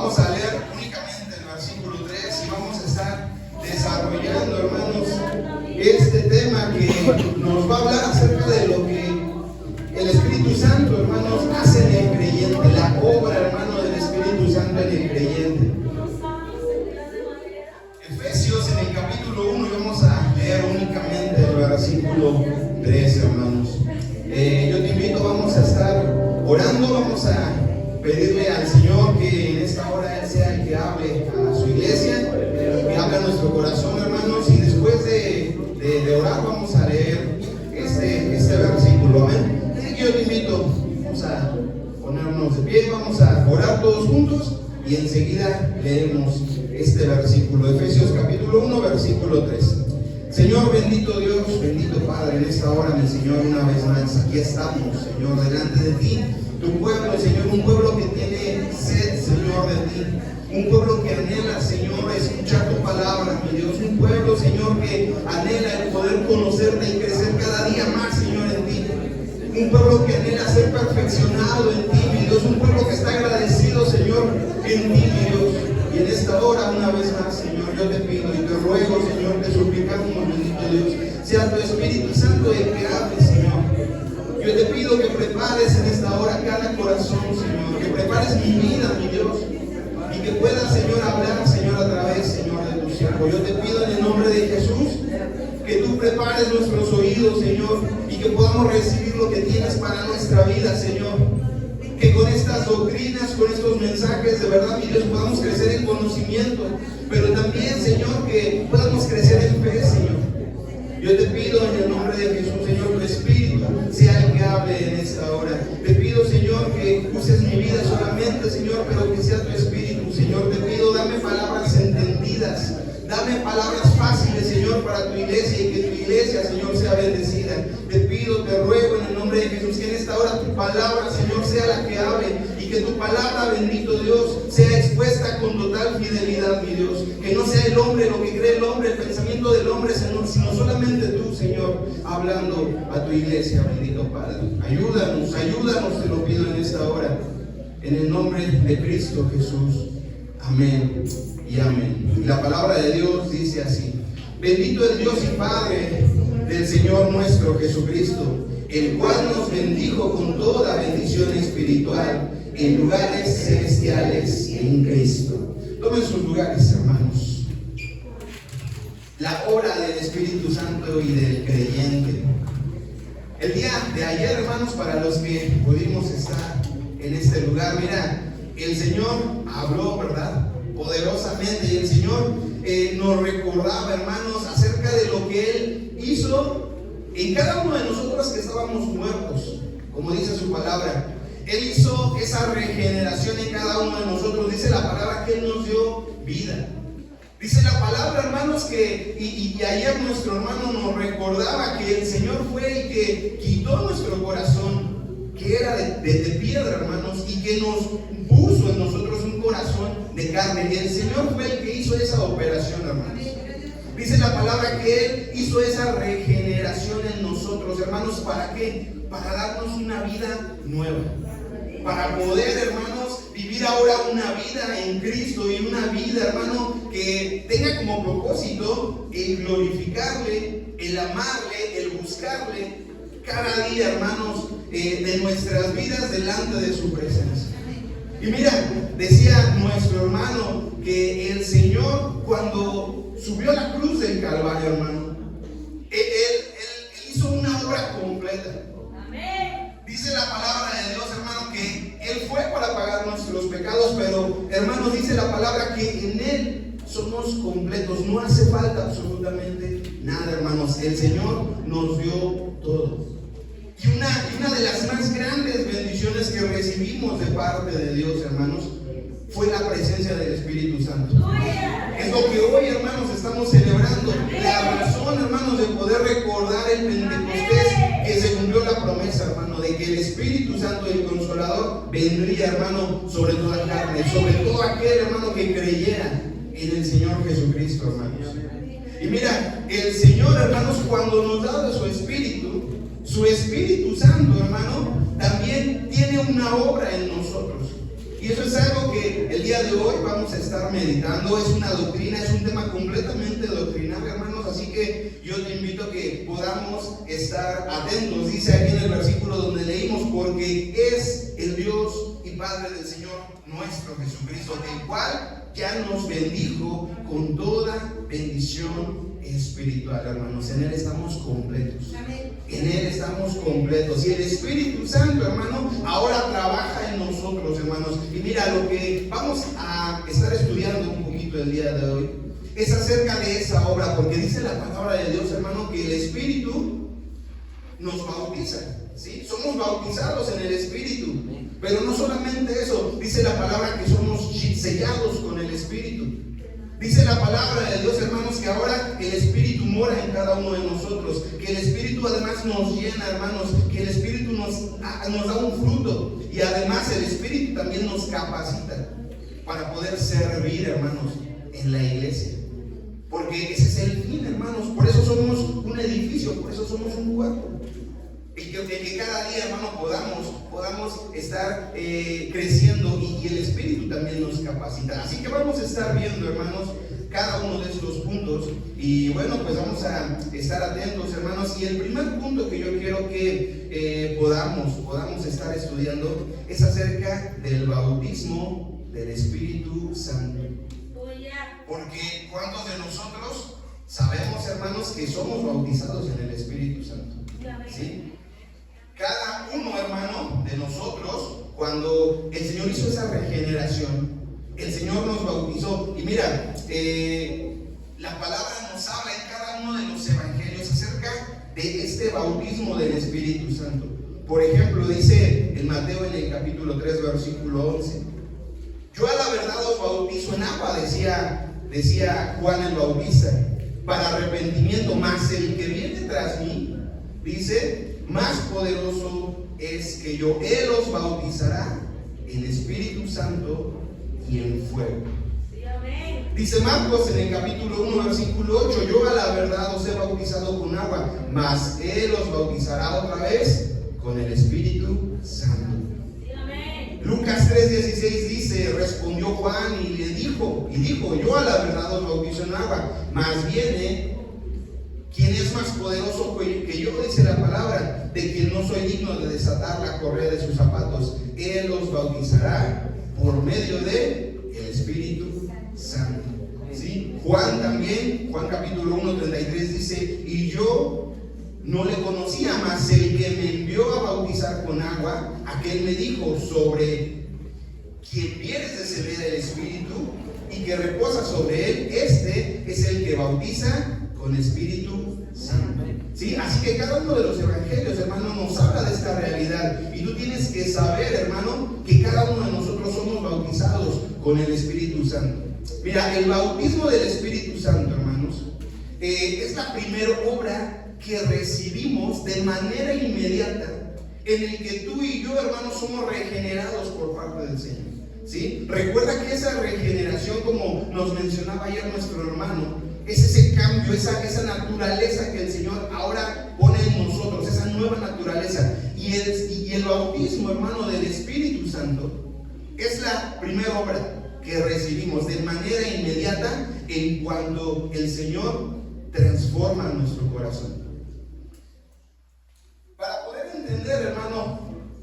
Vamos a leer únicamente el versículo 3 y vamos a estar desarrollando, hermanos, este tema que nos va a hablar acerca de lo que el Espíritu Santo, hermanos, hace en el creyente, la obra, hermano, del Espíritu Santo en el creyente. Efesios en el capítulo 1, y vamos a leer únicamente el versículo 3, hermanos. Yo te invito, vamos a estar orando, vamos a pedirle al Señor que en esta hora Él sea el que hable a su iglesia, que hable a nuestro corazón, hermanos, y después de orar vamos a leer este versículo, amén. Así que yo te invito, vamos a ponernos de pie, vamos a orar todos juntos y enseguida leemos este versículo, Efesios capítulo 1, versículo 3. Señor, bendito Dios, bendito Padre, en esta hora, mi Señor, una vez más, aquí estamos, Señor, delante de ti, tu pueblo, Señor, un pueblo que tiene sed, Señor, de ti, un pueblo que anhela, Señor, escuchar tu palabra, mi Dios, un pueblo, Señor, que anhela el poder conocerte y crecer cada día más, Señor, en ti, un pueblo que anhela ser perfeccionado en ti, mi Dios, un pueblo que está agradecido, Señor, en ti, mi Dios. Y en esta hora, una vez más, Señor, yo te pido y te ruego, Señor, te suplicamos, bendito Dios, sea tu Espíritu Santo el que hable, Señor. Yo te pido que prepares en esta hora cada corazón, Señor, que prepares mi vida, mi Dios, y que puedas, Señor, hablar, Señor, a través, Señor, de tu siervo. Yo te pido en el nombre de Jesús que tú prepares nuestros oídos, Señor, y que podamos recibir lo que tienes para nuestra vida, Señor. Que con estas doctrinas, con estos mensajes, de verdad, mi Dios, podamos crecer en conocimiento, pero también, Señor, que podamos crecer en fe, Señor. Yo te pido en el nombre de Jesús, Señor, tu Espíritu sea el que hable en esta hora. Te pido, Señor, que uses mi vida solamente, Señor, pero que sea tu Espíritu, Señor. Te pido, dame palabras entendidas. Dame palabras fáciles, Señor, para tu iglesia y que tu iglesia, Señor, sea bendecida. Te pido, te ruego en el nombre de Jesús que en esta hora tu palabra, Señor, sea la que hable y que tu palabra, bendito Dios, sea expuesta con total fidelidad, mi Dios. Que no sea el hombre, lo que cree el hombre, el pensamiento del hombre, Señor, sino solamente tú, Señor, hablando a tu iglesia, bendito Padre. Ayúdanos, ayúdanos, te lo pido en esta hora. En el nombre de Cristo Jesús. Amén y amén. Y la palabra de Dios dice así: bendito es Dios y Padre del Señor nuestro Jesucristo, el cual nos bendijo con toda bendición espiritual en lugares celestiales en Cristo. Tomen sus lugares, hermanos. La obra del Espíritu Santo y del creyente. El día de ayer, hermanos, para los que pudimos estar en este lugar, mira, el Señor habló, ¿verdad?, poderosamente, y el Señor nos recordaba, hermanos, acerca de lo que Él hizo en cada uno de nosotros que estábamos muertos, como dice su palabra. Él hizo esa regeneración en cada uno de nosotros. Dice la palabra que Él nos dio vida. Dice la palabra, hermanos, que y ayer nuestro hermano nos recordaba que el Señor fue el que quitó nuestro corazón, que era de piedra, hermanos, y que nos puso en nosotros un corazón de carne. Y el Señor fue el que hizo esa operación, hermanos. Dice la palabra que Él hizo esa regeneración en nosotros, hermanos. ¿Para qué? Para darnos una vida nueva. Para poder, hermanos, vivir ahora una vida en Cristo, y una vida, hermano, que tenga como propósito el glorificarle, el amarle, el buscarle cada día, hermanos, de nuestras vidas delante de su presencia. Y mira, decía nuestro hermano que el Señor, cuando subió a la cruz del Calvario, hermano, él hizo una obra completa. Dice la palabra de Dios, hermano, que Él fue para pagar nuestros pecados, pero, hermanos, dice la palabra que en Él somos completos, no hace falta absolutamente nada, hermanos. El Señor nos dio todo. Y una de las más grandes bendiciones que recibimos de parte de Dios, hermanos, fue la presencia del Espíritu Santo. Es lo que hoy, hermanos, estamos celebrando. La razón, hermanos, de poder recordar el Pentecostés, que se cumplió la promesa, hermano, de que el Espíritu Santo, el Consolador, vendría, hermano, sobre toda carne, sobre todo aquel, hermano, que creyera en el Señor Jesucristo, hermanos. Y mira, el Señor, hermanos, cuando nos da de su Espíritu Santo, hermano, también tiene una obra en nosotros. Y eso es algo que el día día de hoy vamos a estar meditando, es una doctrina, es un tema completamente doctrinal, hermanos, así que yo te invito a que podamos estar atentos. Dice aquí en el versículo donde leímos, porque es el Dios y Padre del Señor nuestro Jesucristo, el cual ya nos bendijo con toda bendición espiritual, hermanos. En Él estamos completos. En Él estamos completos. Y el Espíritu Santo, hermano, ahora trabaja en nosotros, hermanos. Y mira, lo que vamos a estar estudiando un poquito el día de hoy es acerca de esa obra, porque dice la palabra de Dios, hermano, que el Espíritu nos bautiza, ¿sí? Somos bautizados en el Espíritu. Pero no solamente eso, dice la palabra que somos sellados con el Espíritu. Dice la palabra de Dios, hermanos, que ahora el Espíritu mora en cada uno de nosotros, que el Espíritu además nos llena, hermanos, que el Espíritu nos da un fruto, y además el Espíritu también nos capacita para poder servir, hermanos, en la iglesia. Porque ese es el fin, hermanos. Por eso somos un edificio, por eso somos un cuerpo. Y que cada día, hermano, podamos estar creciendo, y el Espíritu también nos capacita. Así que vamos a estar viendo, hermanos, cada uno de estos puntos. Y bueno, pues vamos a estar atentos, hermanos. Y el primer punto que yo quiero que podamos estar estudiando es acerca del bautismo del Espíritu Santo. Porque ¿cuántos de nosotros sabemos, hermanos, que somos bautizados en el Espíritu Santo? ¿Sí? Cada uno, hermano, de nosotros, cuando el Señor hizo esa regeneración, el Señor nos bautizó. Y mira, la palabra nos habla en cada uno de los evangelios acerca de este bautismo del Espíritu Santo. Por ejemplo, dice en Mateo, en el capítulo 3, versículo 11: yo a la verdad os bautizo en agua, decía Juan el Bautista, para arrepentimiento, mas el que viene tras mí, dice, más poderoso es que yo. Él os bautizará en Espíritu Santo y en fuego. Sí, amén. Dice Marcos en el capítulo 1, versículo 8: yo a la verdad os he bautizado con agua, mas Él os bautizará otra vez con el Espíritu Santo. Sí, amén. Lucas 3:16 dice: respondió Juan y dijo, yo a la verdad os bautizo en agua, mas viene quien es más poderoso que yo, dice la palabra, de quien no soy digno de desatar la correa de sus zapatos. Él los bautizará por medio de el Espíritu Santo. ¿Sí? Juan capítulo 1:33 dice: y yo no le conocía, mas el que me envió a bautizar con agua, aquel me dijo: sobre quien vieres descender el Espíritu y que reposa sobre él, este es el que bautiza con Espíritu Santo. ¿Sí? Así que cada uno de los evangelios, hermano, nos habla de esta realidad. Y tú tienes que saber, hermano, que cada uno de nosotros somos bautizados con el Espíritu Santo. Mira, el bautismo del Espíritu Santo, hermanos, es la primera obra que recibimos de manera inmediata, en el que tú y yo, hermanos, somos regenerados por parte del Señor. ¿Sí? Recuerda que esa regeneración, como nos mencionaba ayer nuestro hermano, es ese cambio, esa naturaleza que el Señor ahora pone en nosotros, esa nueva naturaleza. Y el bautismo, hermano, del Espíritu Santo es la primera obra que recibimos de manera inmediata en cuanto el Señor transforma nuestro corazón. Para poder entender, hermano,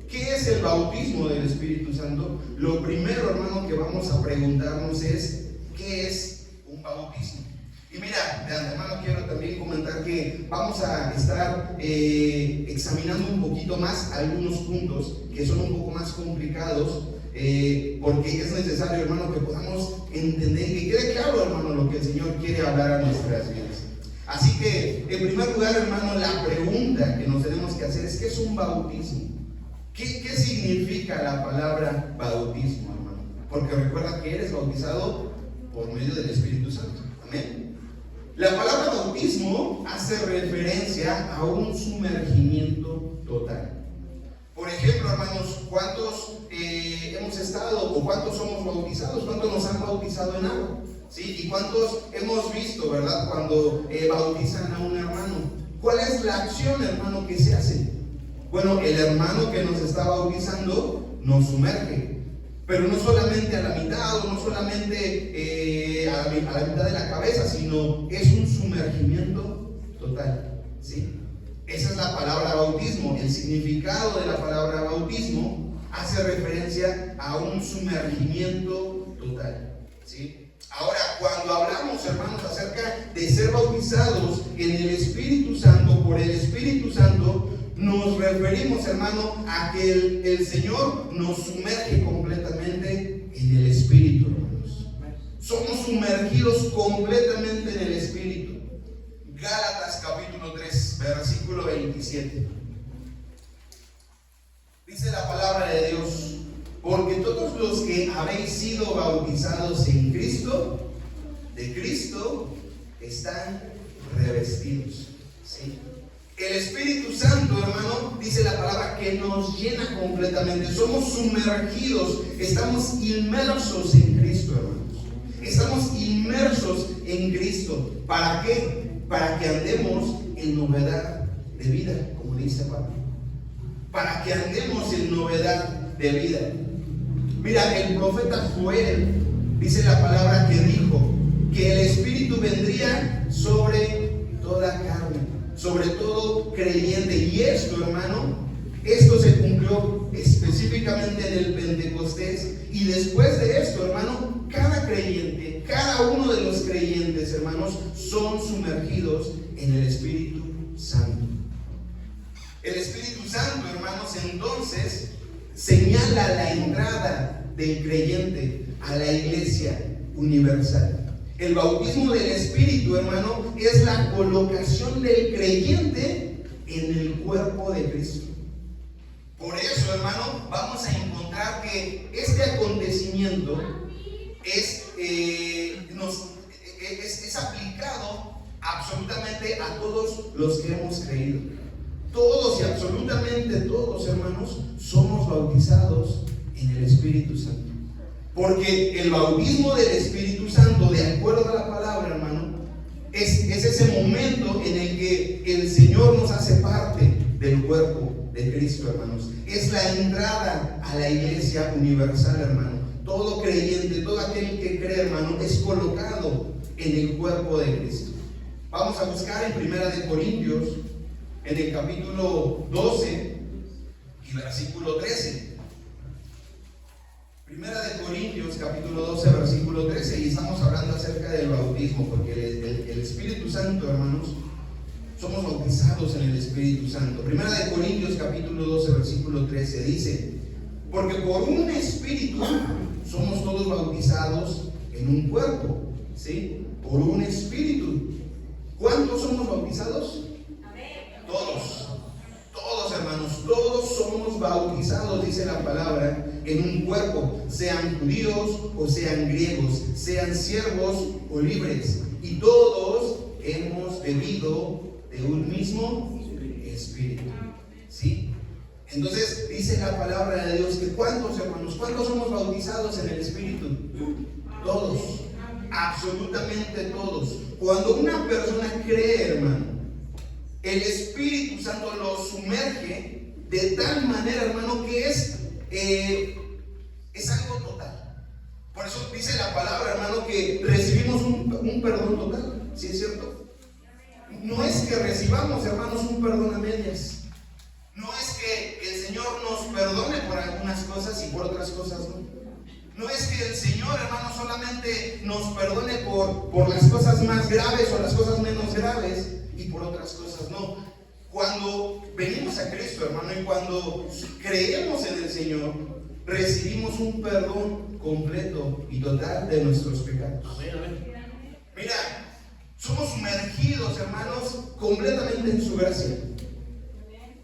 ¿qué es el bautismo del Espíritu Santo? Lo primero, hermano, que vamos a preguntarnos es: ¿qué es un bautismo? Y mira, de antemano quiero también comentar que vamos a estar examinando un poquito más algunos puntos que son un poco más complicados, porque es necesario, hermano, que podamos entender, que quede claro, hermano, lo que el Señor quiere hablar a nuestras vidas. Así que, en primer lugar, hermano, la pregunta que nos tenemos que hacer es: ¿qué es un bautismo? ¿Qué significa la palabra bautismo, hermano? Porque recuerda que eres bautizado por medio del Espíritu Santo. Amén. La palabra bautismo hace referencia a un sumergimiento total. Por ejemplo, hermanos, ¿cuántos hemos estado o cuántos somos bautizados? ¿Cuántos nos han bautizado en agua? ¿Sí? ¿Y cuántos hemos visto, verdad, cuando bautizan a un hermano? ¿Cuál es la acción, hermano, que se hace? Bueno, el hermano que nos está bautizando nos sumerge. Pero no solamente a la mitad, o no solamente a la mitad de la cabeza, sino es un sumergimiento total, ¿sí? Esa es la palabra bautismo. El significado de la palabra bautismo hace referencia a un sumergimiento total, ¿sí? Ahora, cuando hablamos, hermanos, acerca de ser bautizados en el Espíritu Santo, por el Espíritu Santo, nos referimos, hermano, a que el Señor nos sumerge completamente en el Espíritu, hermanos. Somos sumergidos completamente en el Espíritu. Gálatas capítulo 3, versículo 27. Dice la palabra de Dios: porque todos los que habéis sido bautizados en Cristo, de Cristo están revestidos, ¿sí? El Espíritu Santo, hermano, dice la palabra que nos llena completamente. Somos sumergidos, estamos inmersos en Cristo, hermanos. Estamos inmersos en Cristo. ¿Para qué? Para que andemos en novedad de vida, como dice Pablo. Para que andemos en novedad de vida. Mira, el profeta Joel dice la palabra que dijo que el Espíritu vendría sobre toda carne, sobre todo creyente. Y esto, hermano, esto se cumplió específicamente en el Pentecostés. Y después de esto, hermano, cada creyente, cada uno de los creyentes, hermanos, son sumergidos en el Espíritu Santo. El Espíritu Santo, hermanos, entonces señala la entrada del creyente a la iglesia universal. El bautismo del Espíritu, hermano, es la colocación del creyente en el cuerpo de Cristo. Por eso, hermano, vamos a encontrar que este acontecimiento es aplicado absolutamente a todos los que hemos creído. Todos y absolutamente todos, hermanos, somos bautizados en el Espíritu Santo. Porque el bautismo del Espíritu Santo, de acuerdo a la palabra, hermano, es ese momento en el que el Señor nos hace parte del cuerpo de Cristo, hermanos. Es la entrada a la iglesia universal, hermano. Todo creyente, todo aquel que cree, hermano, es colocado en el cuerpo de Cristo. Vamos a buscar en 1 Corintios, en el capítulo 12 y versículo 13. 1 Corintios, capítulo 12, versículo 13. Y estamos hablando acerca del bautismo, porque el Espíritu Santo, hermanos, somos bautizados en el Espíritu Santo. 1 Corintios, capítulo 12, versículo 13 dice: porque por un Espíritu somos todos bautizados en un cuerpo, ¿sí? Por un Espíritu. ¿Cuántos somos bautizados? Todos, hermanos, todos somos bautizados, dice la palabra, en un cuerpo, sean judíos o sean griegos, sean siervos o libres, y todos hemos bebido de un mismo Espíritu, ¿sí? Entonces dice la palabra de Dios que ¿cuántos, hermanos? ¿Cuántos somos bautizados en el Espíritu? Todos, absolutamente todos. Cuando una persona cree, hermano, el Espíritu Santo lo sumerge de tal manera, hermano, que es algo total. Por eso dice la palabra, hermano, que recibimos un perdón total. ¿Sí es cierto? No es que recibamos, hermanos, un perdón a medias. No es que el Señor nos perdone por algunas cosas y por otras cosas no. No es que el Señor, hermano, solamente nos perdone por las cosas más graves o las cosas menos graves y por otras cosas no. Cuando venimos a Cristo, hermano, y cuando creemos en el Señor, recibimos un perdón completo y total de nuestros pecados. Mira, somos sumergidos, hermanos, completamente en su gracia.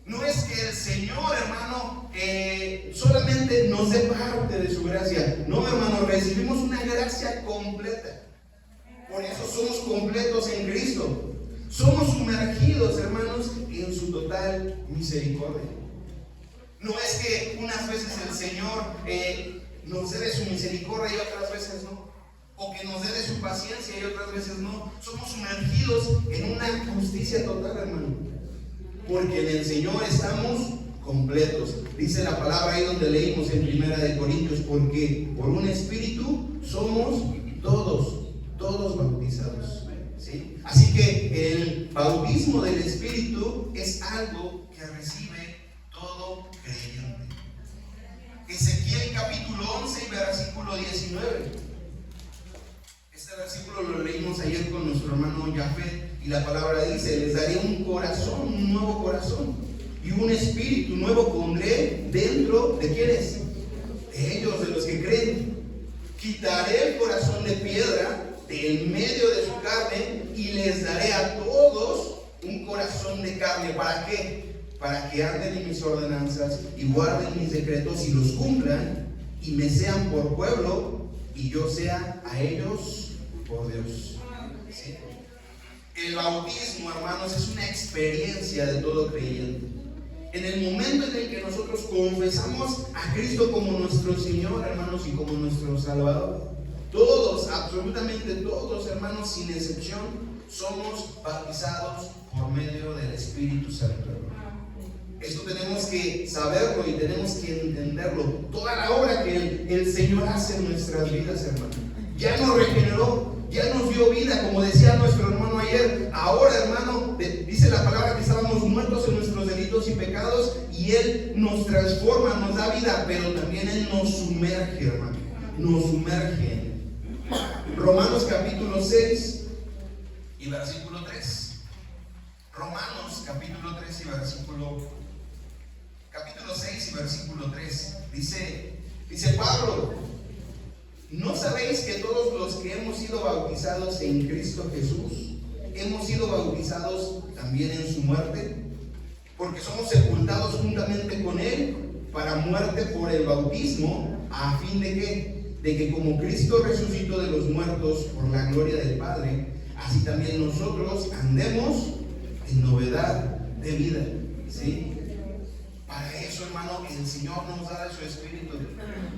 No es que el Señor, hermano, solamente nos dé parte de su gracia. No, hermano, recibimos una gracia completa. Por eso somos completos en Cristo. Somos sumergidos, hermanos, en su total misericordia. No es que unas veces el Señor nos dé de su misericordia y otras veces no. O que nos dé de su paciencia y otras veces no. Somos sumergidos en una justicia total, hermano. Porque en el Señor estamos completos. Dice la palabra ahí donde leímos en 1 Corintios, porque por un espíritu somos todos bautizados, ¿sí? Así que el bautismo del Espíritu es algo que recibe todo creyente. Ezequiel capítulo 11 y versículo 19. Este versículo lo leímos ayer con nuestro hermano Jafet, y la palabra dice: les daré un corazón, un nuevo corazón, y un espíritu nuevo pondré dentro de ¿quiénes? De ellos, de los que creen. Quitaré el corazón de piedra del medio de su carne y les daré a todos un corazón de carne. ¿Para qué? Para que anden en mis ordenanzas y guarden mis decretos y los cumplan, y me sean por pueblo y yo sea a ellos por Dios. ¿Sí? El bautismo, hermanos, es una experiencia de todo creyente. En el momento en el que nosotros confesamos a Cristo como nuestro Señor, hermanos, y como nuestro Salvador, todos, absolutamente todos, hermanos, sin excepción, somos bautizados por medio del Espíritu Santo. Esto tenemos que saberlo y tenemos que entenderlo. Toda la obra que el Señor hace en nuestras vidas, hermanos, ya nos regeneró, ya nos dio vida, como decía nuestro hermano ayer. Ahora, hermano, dice la palabra que estábamos muertos en nuestros delitos y pecados, y Él nos transforma, nos da vida, pero también Él nos sumerge, hermano, nos sumerge. Romanos capítulo 6 y versículo 3. Romanos capítulo 3 y capítulo 6 y versículo 3. Dice Pablo: ¿no sabéis que todos los que hemos sido bautizados en Cristo Jesús hemos sido bautizados también en su muerte? Porque somos sepultados juntamente con Él para muerte por el bautismo, a fin de que como Cristo resucitó de los muertos por la gloria del Padre, así también nosotros andemos en novedad de vida. ¿Sí? Para eso, hermano, el Señor nos da de su Espíritu,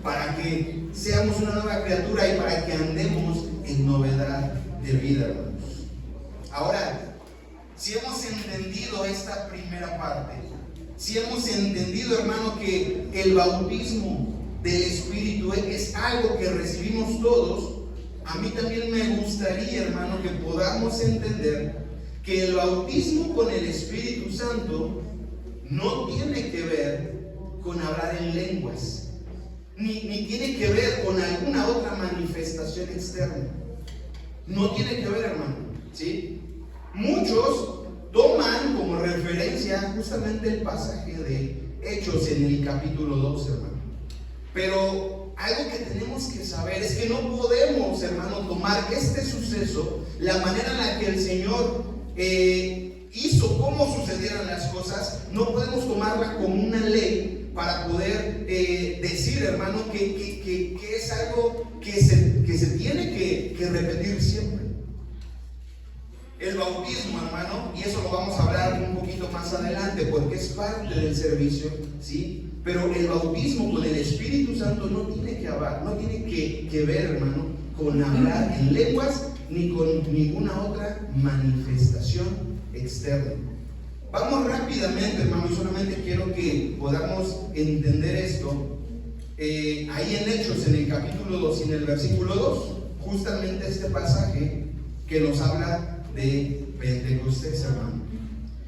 para que seamos una nueva criatura y para que andemos en novedad de vida, hermanos. Ahora, si hemos entendido esta primera parte, si hemos entendido, hermano, que el bautismo del Espíritu es algo que recibimos todos, a mí también me gustaría, hermano, que podamos entender que el bautismo con el Espíritu Santo no tiene que ver con hablar en lenguas, ni tiene que ver con alguna otra manifestación externa. No tiene que ver, hermano, ¿sí? Muchos toman como referencia justamente el pasaje de Hechos en el capítulo 2, hermano. Pero algo que tenemos que saber es que no podemos, hermano, tomar este suceso, la manera en la que el Señor hizo cómo sucedieran las cosas, no podemos tomarla como una ley para poder decir, hermano, que es algo que se tiene que repetir siempre. El bautismo, hermano, y eso lo vamos a hablar un poquito más adelante porque es parte del servicio, ¿sí? Pero el bautismo con el Espíritu Santo no tiene que ver, hermano, con hablar en lenguas ni con ninguna otra manifestación externa. Vamos rápidamente, hermano, y solamente quiero que podamos entender esto. Ahí en Hechos, en el capítulo 2 y en el versículo 2, justamente este pasaje que nos habla de Pentecostés, hermano.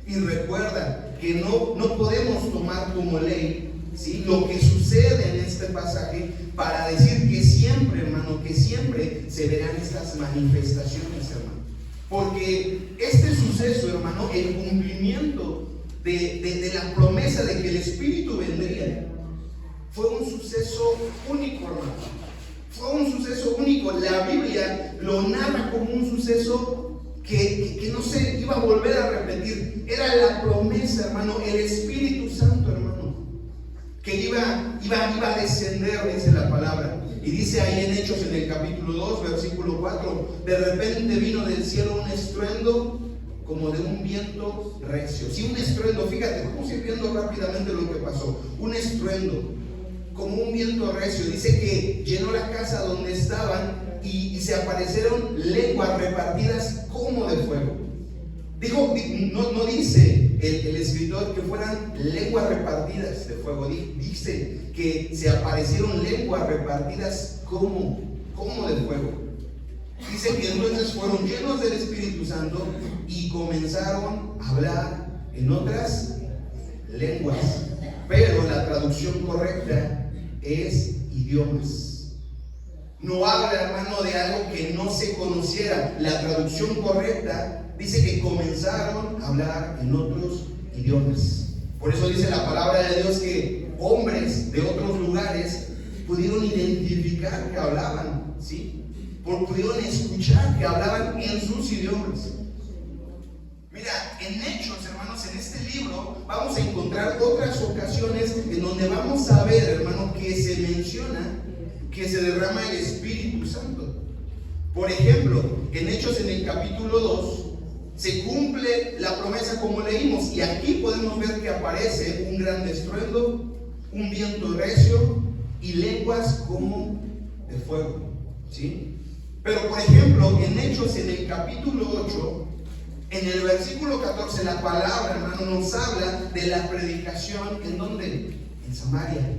Y recuerda que no podemos tomar como ley, ¿sí?, lo que sucede en este pasaje para decir que siempre, hermano, que siempre se verán estas manifestaciones, hermano. Porque este suceso, hermano, el cumplimiento de la promesa de que el Espíritu vendría, fue un suceso único, hermano. Fue un suceso único. La Biblia lo narra como un suceso que no se iba a volver a repetir. Era la promesa, hermano, el Espíritu Santo, hermano, que iba a descender, dice la palabra. Y dice ahí en Hechos, en el capítulo 2, versículo 4, de repente vino del cielo un estruendo como de un viento recio. Sí, un estruendo, fíjate, vamos a ir viendo rápidamente lo que pasó. Un estruendo como un viento recio. Dice que llenó la casa donde estaban y se aparecieron lenguas repartidas como de fuego. No dice el escritor que fueran lenguas repartidas de fuego. Dice que se aparecieron lenguas repartidas como de fuego. Dice que entonces fueron llenos del Espíritu Santo y comenzaron a hablar en otras lenguas. Pero la traducción correcta es idiomas. No habla, hermano, de algo que no se conociera. La traducción correcta dice que comenzaron a hablar en otros idiomas. Por eso dice la palabra de Dios que hombres de otros lugares pudieron identificar que hablaban, ¿sí? Pudieron escuchar que hablaban en sus idiomas. Mira, en Hechos, hermanos, en este libro vamos a encontrar otras ocasiones en donde vamos a ver, hermano, que se menciona que se derrama el Espíritu Santo. Por ejemplo, en Hechos en el capítulo 2 se cumple la promesa como leímos, y aquí podemos ver que aparece un gran estruendo, un viento recio y lenguas como de fuego, ¿sí? Pero por ejemplo, en Hechos en el capítulo 8, en el versículo 14, la palabra, hermano, nos habla de la predicación. ¿En dónde? En Samaria.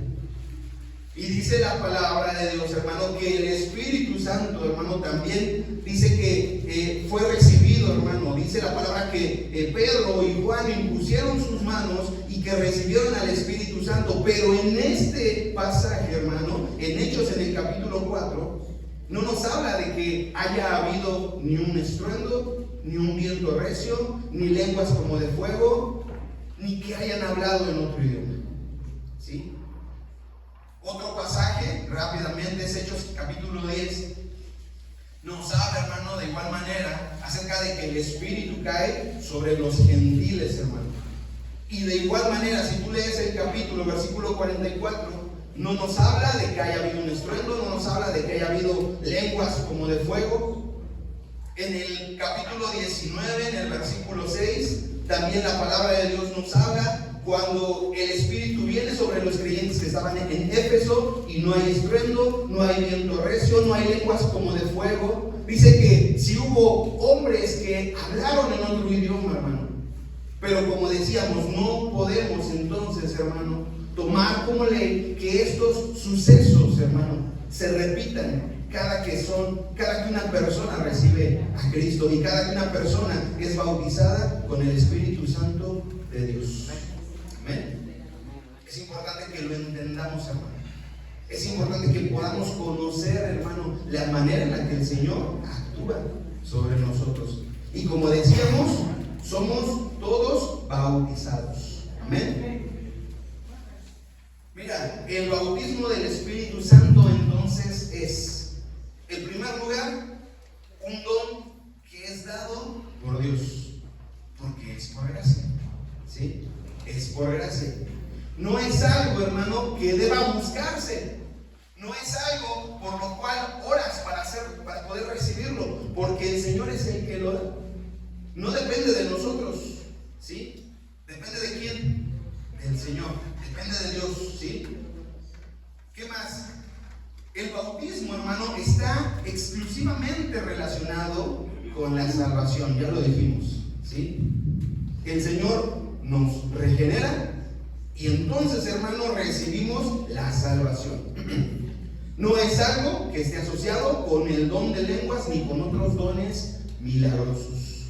Y dice la palabra de Dios, hermano, que el Espíritu Santo, hermano, también dice que fue recibido, hermano. Dice la palabra que Pedro y Juan impusieron sus manos y que recibieron al Espíritu Santo. Pero en este pasaje, hermano, en Hechos en el capítulo 4, no nos habla de que haya habido ni un estruendo, ni un viento recio, ni lenguas como de fuego, ni que hayan hablado en otro idioma, ¿sí? Otro pasaje, rápidamente, es Hechos capítulo 10. Nos habla, hermano, de igual manera acerca de que el Espíritu cae sobre los gentiles, hermano. Y de igual manera, si tú lees el capítulo, versículo 44, no nos habla de que haya habido un estruendo, no nos habla de que haya habido lenguas como de fuego. En el capítulo 19, en el versículo 6, también la palabra de Dios nos habla cuando el Espíritu viene sobre los creyentes que estaban en Éfeso y no hay estruendo, no hay viento recio, no hay lenguas como de fuego. Dice que si hubo hombres que hablaron en otro idioma, hermano. Pero como decíamos, no podemos entonces, hermano, tomar como ley que estos sucesos, hermano, se repitan cada que una persona recibe a Cristo y cada que una persona es bautizada con el Espíritu Santo de Dios. Amén. Es importante que lo entendamos, hermano. Es importante que podamos conocer, hermano, la manera en la que el Señor actúa sobre nosotros. Y como decíamos, somos todos bautizados. Amén. Mira, el bautismo del Espíritu Santo entonces es, en primer lugar, un don que es dado por Dios, porque es por gracia, ¿sí? Es por gracia. No es algo, hermano, que deba buscarse. No es algo por lo cual oras para poder recibirlo, porque el Señor es el que lo da. No depende de nosotros, ¿sí? ¿Depende de quién? Del Señor. Depende de Dios, ¿sí? ¿Qué más? El bautismo, hermano, está exclusivamente relacionado con la salvación. Ya lo dijimos, ¿sí? El Señor nos regenera y entonces, hermano, recibimos la salvación. No es algo que esté asociado con el don de lenguas ni con otros dones milagrosos.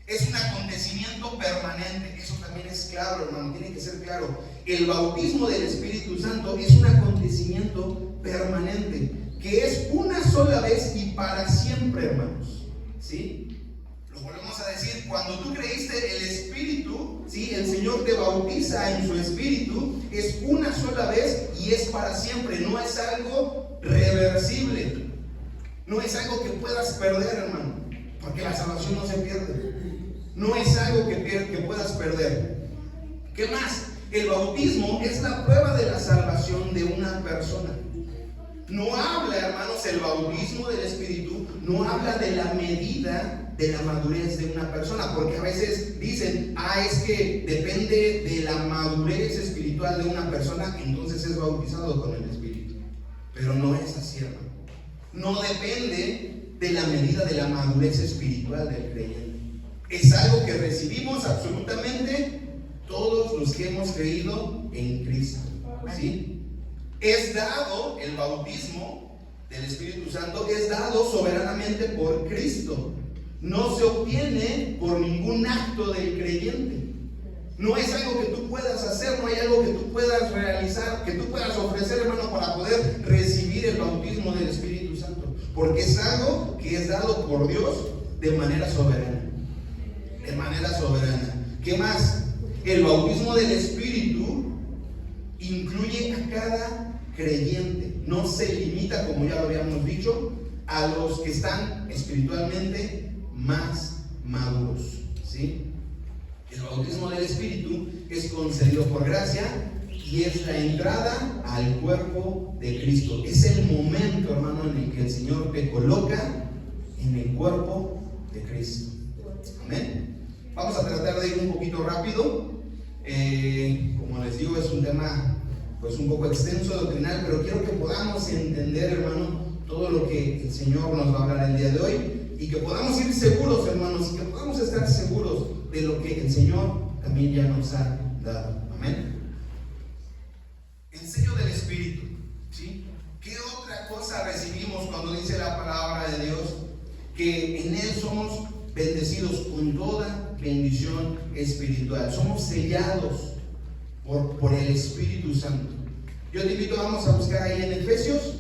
Es un acontecimiento permanente. Eso también es claro, hermano, tiene que ser claro. El bautismo del Espíritu Santo es un acontecimiento permanente, que es una sola vez y para siempre, hermanos, ¿sí? Lo volvemos a decir, cuando tú creíste el Espíritu, ¿sí? El Señor te bautiza en su Espíritu, es una sola vez y es para siempre. No es algo reversible, no es algo que puedas perder, hermano, porque la salvación no se pierde. No es algo que puedas perder. ¿Qué más? El bautismo es la prueba de la salvación de una persona. No habla, hermanos, el bautismo del Espíritu no habla de la medida de la madurez de una persona, porque a veces dicen, es que depende de la madurez espiritual de una persona, entonces es bautizado con el Espíritu. Pero no es así, hermano. No depende de la medida de la madurez espiritual del creyente. Es algo que recibimos absolutamente todos los que hemos creído en Cristo, ¿sí? Es dado el bautismo del Espíritu Santo, es dado soberanamente por Cristo. No se obtiene por ningún acto del creyente. No es algo que tú puedas hacer, no hay algo que tú puedas realizar, que tú puedas ofrecer, hermano, para poder recibir el bautismo del Espíritu Santo. Porque es algo que es dado por Dios de manera soberana. De manera soberana. ¿Qué más? El bautismo del Espíritu incluye a cada creyente. No se limita, como ya lo habíamos dicho, a los que están espiritualmente más maduros, ¿sí? El bautismo del Espíritu es concedido por gracia y es la entrada al cuerpo de Cristo. Es el momento, hermano, en el que el Señor te coloca en el cuerpo de Cristo. Amén. Vamos a tratar de ir un poquito rápido. Como les digo, es un tema pues un poco extenso, doctrinal, pero quiero que podamos entender, hermano, todo lo que el Señor nos va a hablar el día de hoy. Y que podamos ir seguros, hermanos, y que podamos estar seguros de lo que el Señor también ya nos ha dado. Amén. El sello del Espíritu, ¿sí? ¿Qué otra cosa recibimos cuando dice la palabra de Dios? Que en Él somos bendecidos con toda bendición espiritual. Somos sellados por el Espíritu Santo. Yo te invito, vamos a buscar ahí en Efesios.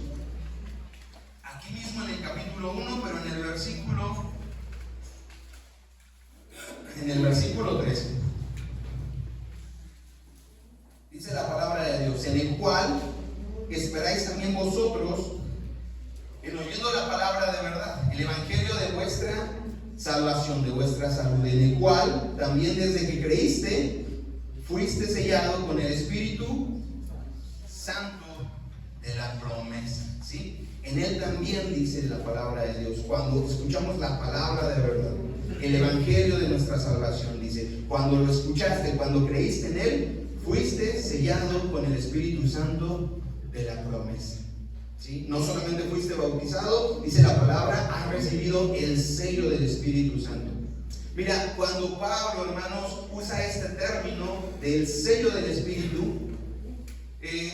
Aquí mismo en el capítulo 1, pero en el versículo 13. Dice la palabra de Dios: en el cual esperáis también vosotros, en oyendo la palabra de verdad, el evangelio de vuestra salvación, de vuestra salud, en el cual también desde que creíste, fuiste sellado con el Espíritu Santo de la promesa, ¿sí? En Él también dice la palabra de Dios, cuando escuchamos la palabra de verdad, el evangelio de nuestra salvación, dice, cuando lo escuchaste, cuando creíste en Él, fuiste sellado con el Espíritu Santo de la promesa, ¿sí? No solamente fuiste bautizado, dice la palabra, has recibido el sello del Espíritu Santo. Mira, cuando Pablo, hermanos, usa este término del sello del Espíritu,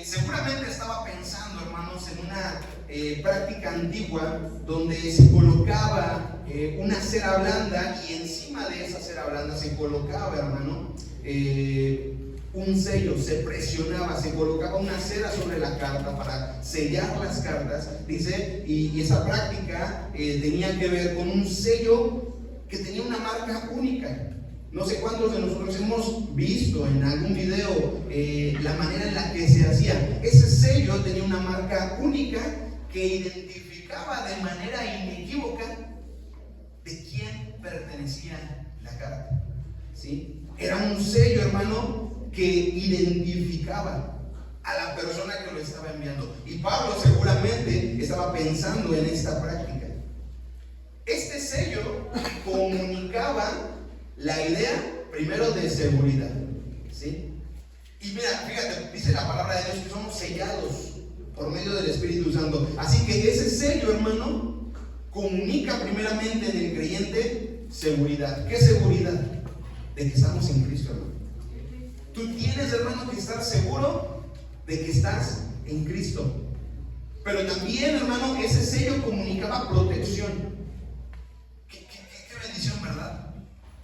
seguramente estaba pensando, hermanos, en una práctica antigua donde se colocaba una cera blanda y encima de esa cera blanda se colocaba, hermano, un sello, se presionaba, se colocaba una cera sobre la carta para sellar las cartas, dice, y esa práctica tenía que ver con un sello que tenía una marca única. No sé cuántos de nosotros hemos visto en algún video la manera en la que se hacía. Ese sello tenía una marca única que identificaba de manera inequívoca de quién pertenecía la carta, ¿sí? Era un sello, hermano, que identificaba a la persona que lo estaba enviando. Y Pablo seguramente estaba pensando en esta práctica. Este sello comunicaba la idea, primero, de seguridad, ¿sí? Y mira, fíjate, dice la palabra de Dios que somos sellados por medio del Espíritu Santo. Así que ese sello, hermano, comunica primeramente en el creyente seguridad. ¿Qué seguridad? De que estamos en Cristo, hermano. Tú tienes, hermano, que estar seguro de que estás en Cristo. Pero también, hermano, ese sello comunicaba protección. Qué bendición, ¿verdad?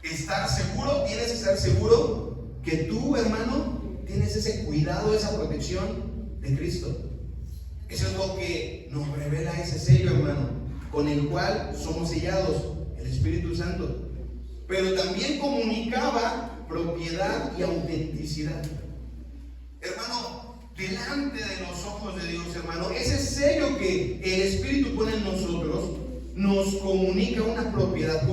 Estar seguro, tienes que estar seguro que tú, hermano, tienes ese cuidado, esa protección de Cristo. Eso es lo que nos revela ese sello, hermano, con el cual somos sellados, el Espíritu Santo. Pero también comunicaba propiedad y autenticidad. Hermano, delante de los ojos de Dios, hermano, ese sello que el Espíritu pone en nosotros nos comunica una propiedad,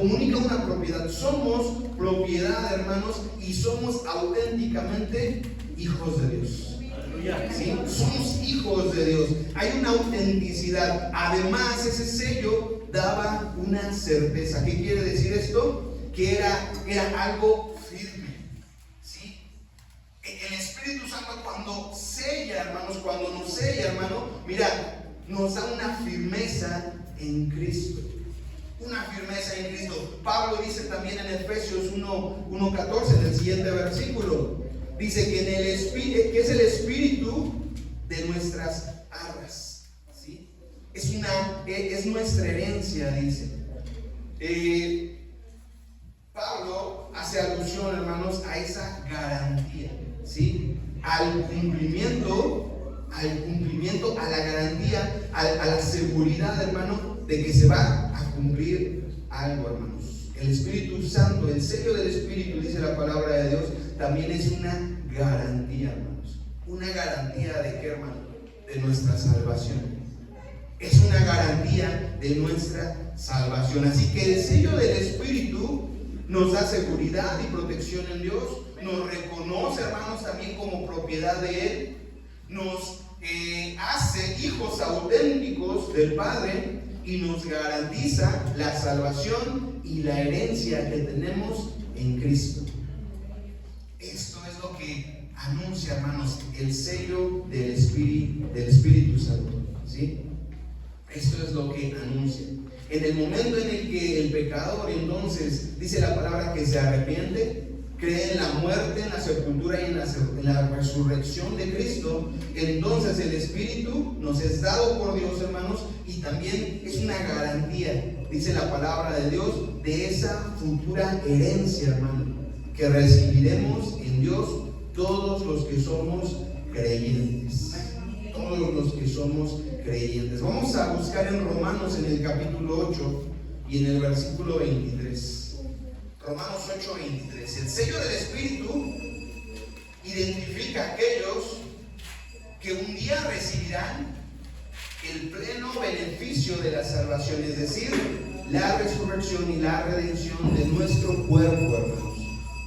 somos propiedad, hermanos, y somos auténticamente hijos de Dios. ¿Sí? Somos hijos de Dios, hay una autenticidad. Además, ese sello daba una certeza. ¿Qué quiere decir esto? Que era algo firme, ¿sí? El Espíritu Santo cuando sella, hermanos, cuando nos sella, hermano, mira, nos da una firmeza en Cristo, una firmeza en Cristo. Pablo dice también en Efesios 1:14, en el siguiente versículo, dice que que es el espíritu de nuestras arras, ¿sí? Es nuestra herencia, dice. Pablo hace alusión, hermanos, a esa garantía, ¿sí? Al cumplimiento, a la garantía, a la seguridad, hermano, de que se va a cumplir algo, hermanos. El Espíritu Santo, el sello del Espíritu, dice la palabra de Dios, también es una garantía, hermanos. ¿Una garantía de qué, hermano? De nuestra salvación. Es una garantía de nuestra salvación. Así que el sello del Espíritu nos da seguridad y protección en Dios, nos reconoce, hermanos, también como propiedad de Él, nos hace hijos auténticos del Padre y nos garantiza la salvación y la herencia que tenemos en Cristo. Esto es lo que anuncia, hermanos, el sello del Espíritu Santo, ¿sí? Esto es lo que anuncia. En el momento en el que el pecador, entonces, dice la palabra que se arrepiente, cree en la muerte, en la sepultura y en la resurrección de Cristo, entonces el Espíritu nos es dado por Dios, hermanos, y también es una garantía, dice la palabra de Dios, de esa futura herencia, hermano, que recibiremos en Dios todos los que somos creyentes. Todos los que somos creyentes. Vamos a buscar en Romanos, en el capítulo 8 y en el versículo 23. Romanos 8:23. El sello del Espíritu identifica a aquellos que un día recibirán el pleno beneficio de la salvación, es decir, la resurrección y la redención de nuestro cuerpo, hermanos.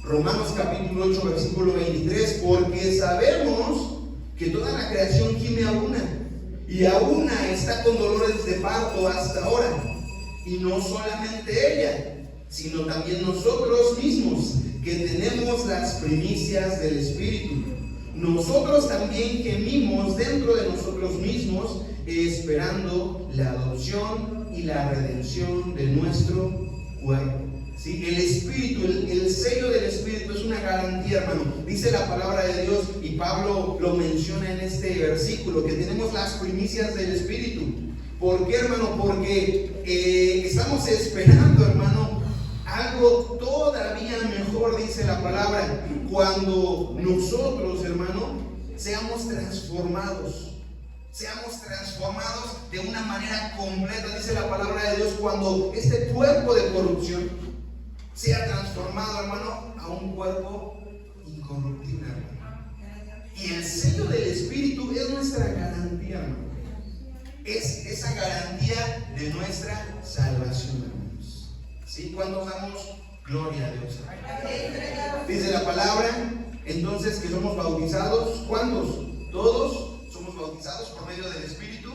Romanos capítulo 8, versículo 23. Porque sabemos que toda la creación gime a una, y a una está con dolores de parto hasta ahora, y no solamente ella, sino también nosotros mismos, que tenemos las primicias del Espíritu. Nosotros también gemimos dentro de nosotros mismos, esperando la adopción y la redención de nuestro cuerpo. ¿Sí? El Espíritu, el sello del Espíritu es una garantía, hermano. Dice la palabra de Dios, y Pablo lo menciona en este versículo, que tenemos las primicias del Espíritu. ¿Por qué, hermano? Porque estamos esperando, hermano, algo todavía mejor, dice la palabra, cuando nosotros, hermano, seamos transformados de una manera completa, dice la palabra de Dios, cuando este cuerpo de corrupción sea transformado, hermano, a un cuerpo incorruptible, hermano. Y el sello del Espíritu es nuestra garantía, hermano. Es esa garantía de nuestra salvación, hermanos. ¿Sí? ¿Cuántos damos gloria a Dios? Dice la palabra, entonces, que somos bautizados. ¿Cuántos? Todos somos bautizados por medio del Espíritu,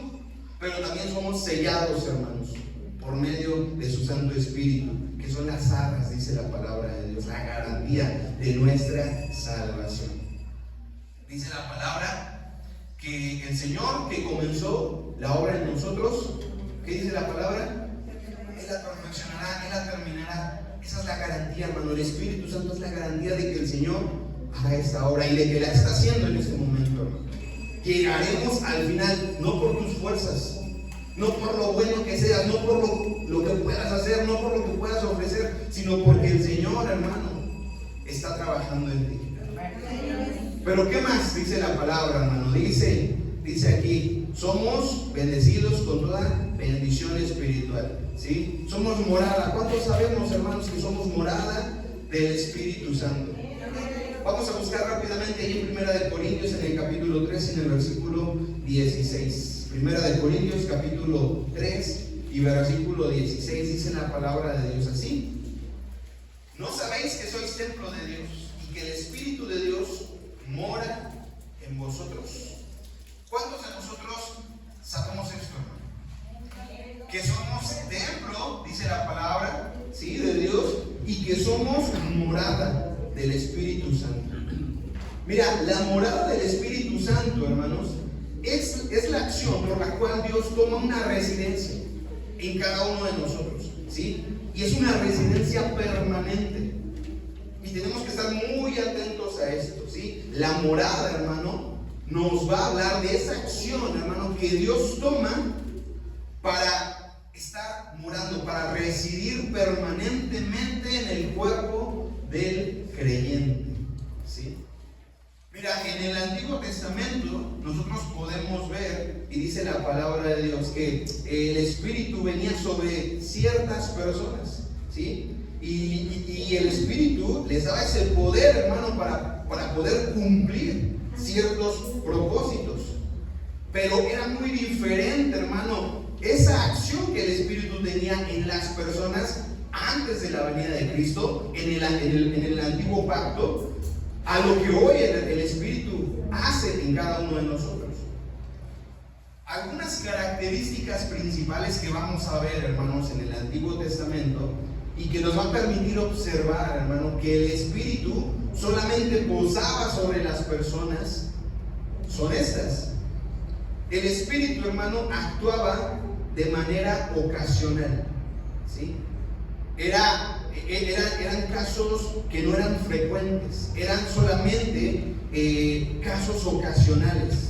pero también somos sellados, hermanos, por medio de su Santo Espíritu, que son las arras, dice la palabra de Dios, la garantía de nuestra salvación. Dice la palabra que el Señor que comenzó la obra en nosotros, ¿qué dice la palabra? Él la perfeccionará, Él la terminará. Esa es la garantía, hermano. El Espíritu Santo es la garantía de que el Señor haga esta obra y de que la está haciendo en este momento, hermano. Llegaremos al final, no por tus fuerzas, no por lo bueno que seas, no por lo que puedas hacer, no por lo que puedas ofrecer, sino porque el Señor, hermano, está trabajando en ti. Pero ¿qué más dice la palabra, hermano? Dice aquí, somos bendecidos con toda bendición espiritual, ¿sí? Somos morada. ¿Cuántos sabemos, hermanos, que somos morada del Espíritu Santo? Vamos a buscar rápidamente ahí en 1 Corintios, en el capítulo 3, en el versículo 16. 1 Corintios, capítulo 3 y versículo 16, dice la palabra de Dios así: ¿no sabéis que sois templo de Dios y que el Espíritu de Dios mora en vosotros? ¿Cuántos de nosotros sabemos esto, hermano? Que somos templo, dice la palabra, ¿sí?, de Dios, y que somos morada del Espíritu Santo. Mira, la morada del Espíritu Santo, hermanos, es la acción por la cual Dios toma una residencia en cada uno de nosotros. ¿sí? Y es una residencia permanente. Y tenemos que estar muy atentos a esto, ¿sí? La morada, hermano, nos va a hablar de esa acción, hermano, que Dios toma para estar morando, para residir permanentemente en el cuerpo del creyente, ¿sí? Mira, en el Antiguo Testamento nosotros podemos ver, y dice la palabra de Dios, que el Espíritu venía sobre ciertas personas, ¿sí? Y el Espíritu les daba ese poder, hermano, para poder cumplir ciertos propósitos. Pero era muy diferente, hermano, esa acción que el Espíritu tenía en las personas antes de la venida de Cristo, en el antiguo pacto, a lo que hoy el Espíritu hace en cada uno de nosotros. Algunas características principales que vamos a ver, hermanos, en el Antiguo Testamento, y que nos va a permitir observar, hermano, que el Espíritu solamente posaba sobre las personas, son estas. El Espíritu, hermano, actuaba de manera ocasional, ¿sí? Eran casos que no eran frecuentes, eran solamente casos ocasionales.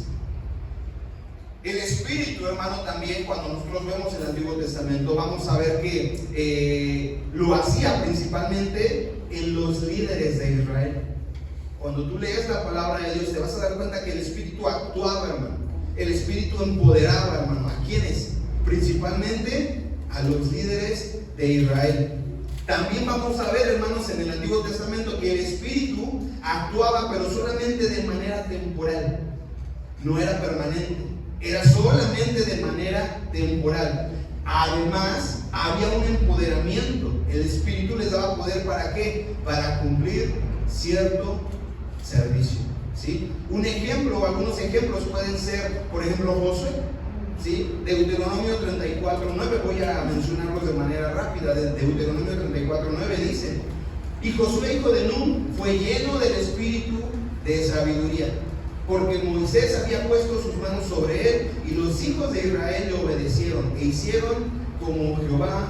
El Espíritu, hermano, también cuando nosotros vemos el Antiguo Testamento, vamos a ver que lo hacía principalmente en los líderes de Israel. Cuando tú lees la palabra de Dios, te vas a dar cuenta que el Espíritu actuaba, hermano. El Espíritu empoderaba, hermano. ¿A quiénes? Principalmente a los líderes de Israel. También vamos a ver, hermanos, en el Antiguo Testamento que el Espíritu actuaba, pero solamente de manera temporal. No era permanente. Era solamente de manera temporal. Además, había un empoderamiento. El Espíritu les daba poder, ¿para qué? Para cumplir cierto servicio, ¿sí? Un ejemplo, o algunos ejemplos pueden ser, por ejemplo, Josué, ¿sí? Deuteronomio 34:9, voy a mencionarlos de manera rápida. Deuteronomio 34:9 dice: y Josué, hijo de Nun, fue lleno del espíritu de sabiduría, porque Moisés había puesto sus manos sobre él, y los hijos de Israel le obedecieron e hicieron como Jehová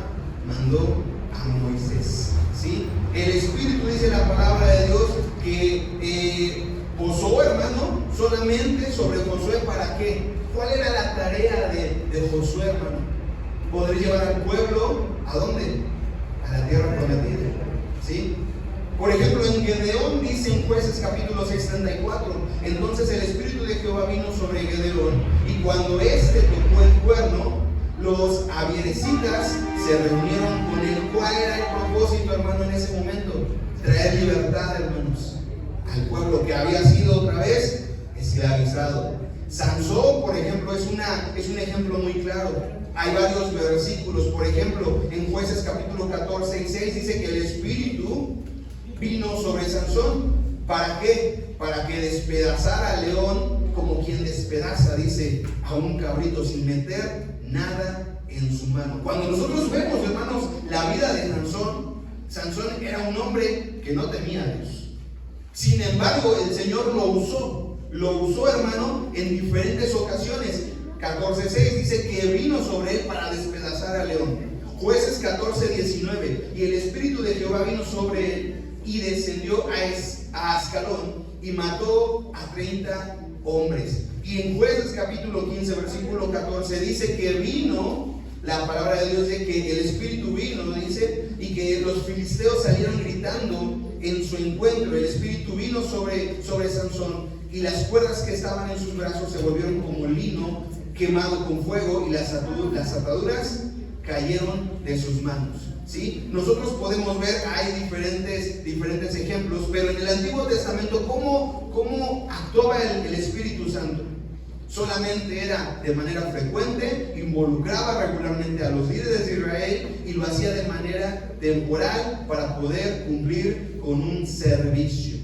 mandó a Moisés, ¿sí? El Espíritu, dice la palabra de Dios, que posó, hermano, solamente sobre Josué. ¿Para qué? ¿Cuál era la tarea de Josué, hermano? Poder llevar al pueblo, ¿a dónde? A la tierra prometida, ¿sí? Por ejemplo, en Gedeón dice en Jueces capítulo 6:34: entonces el Espíritu de Jehová vino sobre Gedeón, y cuando éste tocó el cuerno, los abiezritas se reunieron con él. ¿Cuál era el propósito, hermano, en ese momento? Traer libertad, hermanos, al pueblo que había sido otra vez esclavizado. Sansón, por ejemplo, es un ejemplo muy claro. Hay varios versículos. Por ejemplo, en Jueces capítulo 14:6 dice que el Espíritu vino sobre Sansón. ¿Para qué? Para que despedazara al león como quien despedaza, dice, a un cabrito, sin meter nada en su mano. Cuando nosotros vemos, hermanos, la vida de Sansón era un hombre que no temía a Dios. Sin embargo, el Señor lo usó, hermano, en diferentes ocasiones. 14:6 dice que vino sobre él para despedazar al león. Jueces 14:19, y el Espíritu de Jehová vino sobre él, y descendió a Ascalón, y mató a 30 hombres. Y en Jueces capítulo 15, versículo 14, dice que vino, la palabra de Dios dice que el Espíritu vino, dice, y que los filisteos salieron gritando en su encuentro. El Espíritu vino sobre Sansón, y las cuerdas que estaban en sus brazos se volvieron como lino quemado con fuego, y las ataduras cayeron de sus manos, ¿sí? Nosotros podemos ver, hay diferentes ejemplos, pero en el Antiguo Testamento, ¿cómo actuaba el Espíritu Santo? Solamente era de manera frecuente, involucraba regularmente a los líderes de Israel, y lo hacía de manera temporal para poder cumplir con un servicio.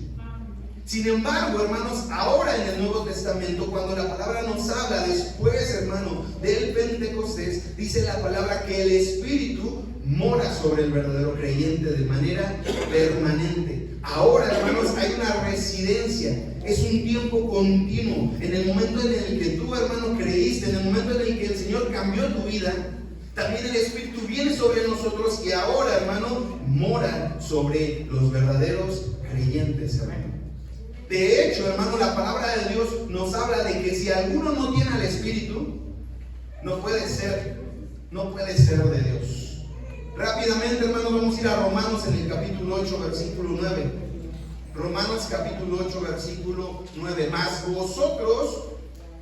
Sin embargo, hermanos, ahora en el Nuevo Testamento, cuando la palabra nos habla después, hermano, del Pentecostés, dice la palabra que el Espíritu mora sobre el verdadero creyente de manera permanente. Ahora, hermanos, hay una residencia, es un tiempo continuo. En el momento en el que tú, hermano, creíste, en el momento en el que el Señor cambió tu vida, También el Espíritu viene sobre nosotros y ahora, hermano, mora sobre los verdaderos creyentes, hermano. De hecho, hermano, la palabra de Dios nos habla de que si alguno no tiene al Espíritu, no puede ser de Dios. Rápidamente, hermano, vamos a ir a Romanos en el capítulo 8, versículo 9. Romanos capítulo 8, versículo 9. Mas vosotros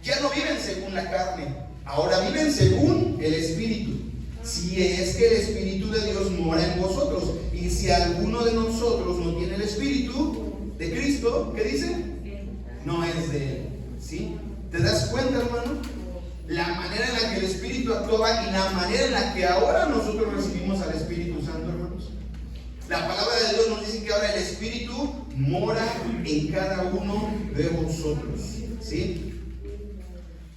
ya no viven según la carne, ahora viven según el Espíritu. Si es que el Espíritu de Dios mora en vosotros. Y si alguno de nosotros no tiene el Espíritu de Cristo, ¿qué dice? No es de Él. ¿Sí? ¿Te das cuenta, hermano? La manera en la que el Espíritu actuaba y la manera en la que ahora nosotros recibimos al Espíritu Santo, hermanos. La palabra de Dios nos dice que ahora el Espíritu mora en cada uno de vosotros. ¿Sí?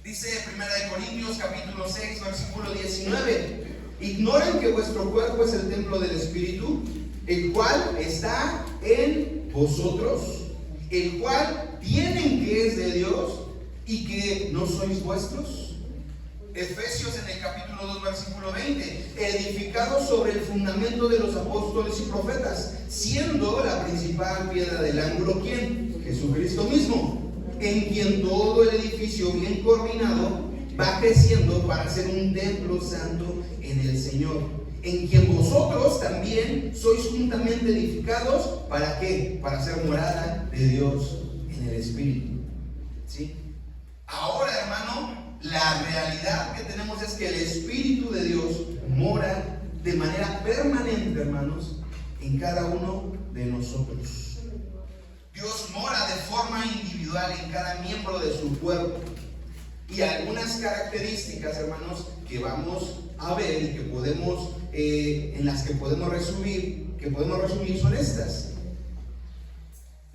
Dice 1 Corintios capítulo 6, versículo 19. Ignoren que vuestro cuerpo es el templo del Espíritu, el cual está en vosotros, el cual tienen que es de Dios y que no sois vuestros. Efesios en el capítulo 2, versículo 20. Edificados sobre el fundamento de los apóstoles y profetas, siendo la principal piedra del ángulo, ¿quién? Jesucristo mismo, en quien todo el edificio bien coordinado va creciendo para ser un templo santo en el Señor, en quien vosotros también sois juntamente edificados, ¿para qué? Para ser morada de Dios en el Espíritu. ¿Sí? Ahora, hermano, la realidad que tenemos es que el Espíritu de Dios mora de manera permanente, hermanos, en cada uno de nosotros. Dios mora de forma individual en cada miembro de su cuerpo. Y algunas características, hermanos, que vamos a ver y que podemos, en las que podemos resumir son estas.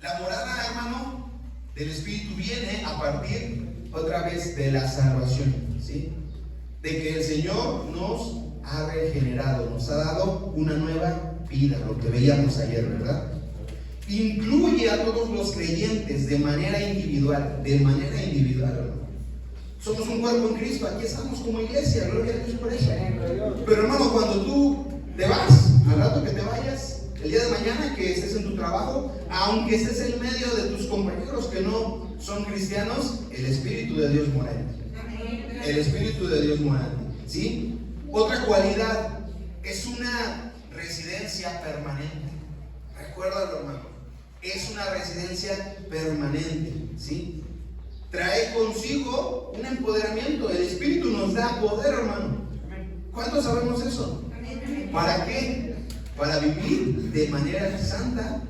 La morada, hermano, del Espíritu viene a partir otra vez de la salvación, ¿sí? De que el Señor nos ha regenerado, nos ha dado una nueva vida, lo que veíamos ayer, ¿verdad? Incluye a todos los creyentes de manera individual, hermano. Somos un cuerpo en Cristo, aquí estamos como iglesia, gloria a Dios por eso. Pero hermano, cuando tú te vas, al rato que te vayas, el día de mañana que estés en tu trabajo, aunque estés en medio de tus compañeros que no son cristianos, el Espíritu de Dios mora en ti. El Espíritu de Dios mora en ti, ¿sí? Otra cualidad, es una residencia permanente. Recuérdalo, hermano, es una residencia permanente, ¿sí? Trae consigo un empoderamiento. El Espíritu nos da poder, hermano. ¿Cuántos sabemos eso? ¿Para qué? Para vivir de manera santa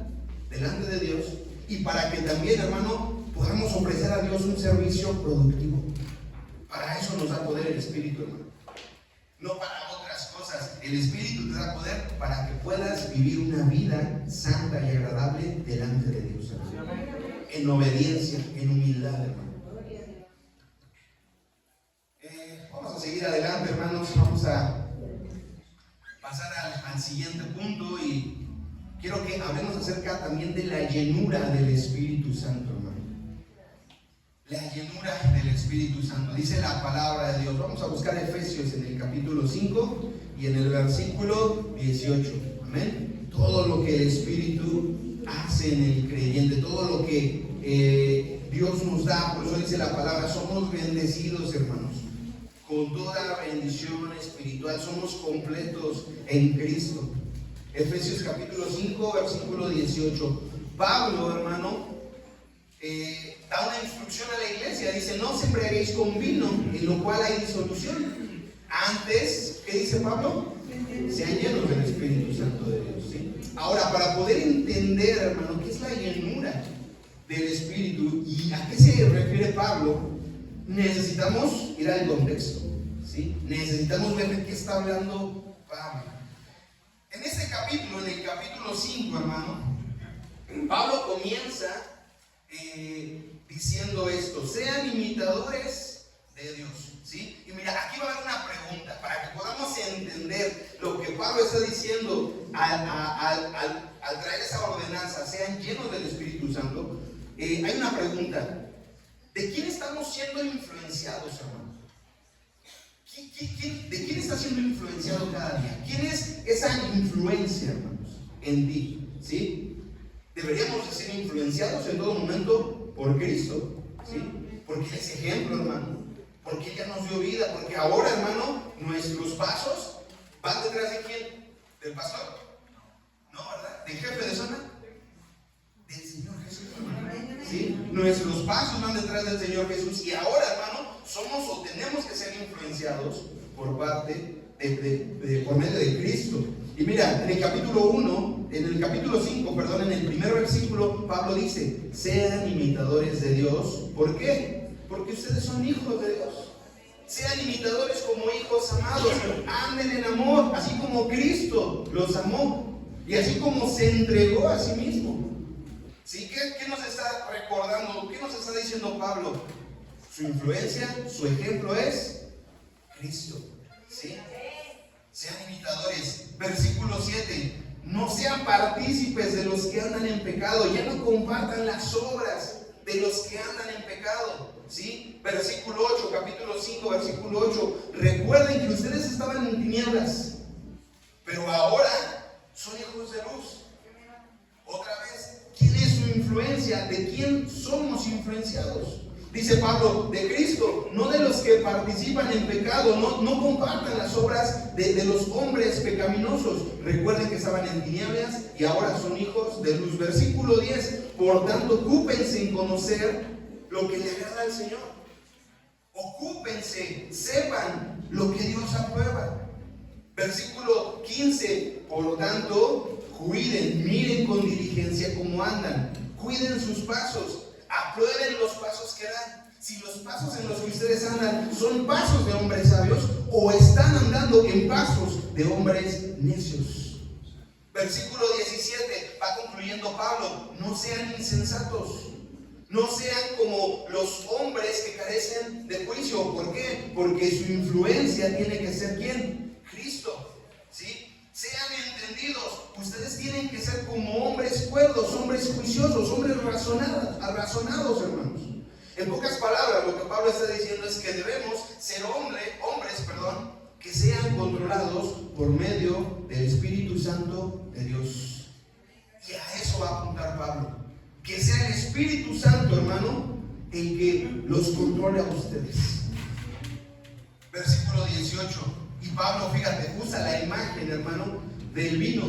delante de Dios y para que también, hermano, podamos ofrecer a Dios un servicio productivo. Para eso nos da poder el Espíritu, hermano. No para otras cosas. El Espíritu te da poder para que puedas vivir una vida santa y agradable delante de Dios, hermano. En obediencia, en humildad, hermano. Vamos a seguir adelante, hermanos. Vamos a pasar al siguiente punto y quiero que hablemos acerca también de la llenura del Espíritu Santo, hermano. La llenura del Espíritu Santo. Dice la palabra de Dios. Vamos a buscar Efesios en el capítulo 5 y en el versículo 18. Amén. Todo lo que el Espíritu hace en el creyente, todo lo que Dios nos da. Por eso dice la palabra, somos bendecidos, hermanos, con toda bendición espiritual, somos completos en Cristo. Efesios capítulo 5, versículo 18. Pablo, hermano, da una instrucción a la iglesia. Dice, no se embriaguéis con vino, en lo cual hay disolución. Antes, ¿qué dice Pablo? Sean llenos del Espíritu Santo de Dios, ¿sí? Ahora, para poder entender, hermano, qué es la llenura del Espíritu y a qué se refiere Pablo, necesitamos ir al contexto, ¿sí? Necesitamos ver de qué está hablando Pablo. En este capítulo, en el capítulo 5, hermano, Pablo comienza diciendo esto: sean imitadores de Dios, ¿sí? Y mira, aquí va a haber una pregunta para que podamos entender lo que Pablo está diciendo al traer esa ordenanza, sean llenos del Espíritu Santo. Hay una pregunta: ¿de quién estamos siendo influenciados, hermano? ¿De quién estás siendo influenciado cada día? ¿Quién es esa influencia, hermanos, en ti? ¿Sí? Deberíamos de ser influenciados en todo momento por Cristo, ¿sí? Porque Él es ejemplo, hermano. Porque Él ya nos dio vida. Porque ahora, hermano, nuestros pasos van detrás de quién? ¿Del pastor? No, ¿verdad? ¿Del jefe de zona? Del Señor Jesús, hermano. ¿Sí? Nuestros pasos van detrás del Señor Jesús. Y ahora, hermano, somos o tenemos que ser influenciados por parte por medio de Cristo. Y mira, en el capítulo 1, en el capítulo 5, perdón, en el primer versículo, Pablo dice: sean imitadores de Dios. ¿Por qué? Porque ustedes son hijos de Dios. Sean imitadores como hijos amados. Anden en amor, así como Cristo los amó y así como se entregó a sí mismo. ¿Sí? ¿Qué nos está recordando? ¿Qué nos está diciendo Pablo? Su influencia, su ejemplo es Cristo. ¿Sí? Sean imitadores. Versículo 7. No sean partícipes de los que andan en pecado. Ya no compartan las obras de los que andan en pecado. ¿Sí? Versículo 8, capítulo 5, versículo 8. Recuerden que ustedes estaban en tinieblas, pero ahora son hijos de luz. Otra vez, ¿quién es su influencia? ¿De quién somos influenciados? Dice Pablo: de Cristo, no de los que participan en pecado. No compartan las obras de los hombres pecaminosos. Recuerden que estaban en tinieblas y ahora son hijos de luz. Versículo 10. Por tanto, ocúpense en conocer lo que le agrada al Señor. Ocúpense, sepan lo que Dios aprueba. Versículo 15. Por tanto, cuiden, miren con diligencia cómo andan. Cuiden sus pasos. Aprueben los pasos que dan. Si los pasos en los que ustedes andan son pasos de hombres sabios o están andando en pasos de hombres necios. Versículo 17, va concluyendo Pablo: no sean insensatos. No sean como los hombres que carecen de juicio. ¿Por qué? Porque su influencia tiene que ser ¿quién? Cristo. ¿Sí? Sean entendidos. Ustedes tienen que ser como hombres cuerdos, hombres juiciosos, hombres razonados, hermanos. En pocas palabras, lo que Pablo está diciendo es que debemos ser hombres, que sean controlados por medio del Espíritu Santo de Dios. Y a eso va a apuntar Pablo. Que sea el Espíritu Santo, hermano, el que los controle a ustedes. Versículo 18. Y Pablo, fíjate, usa la imagen, hermano, del vino.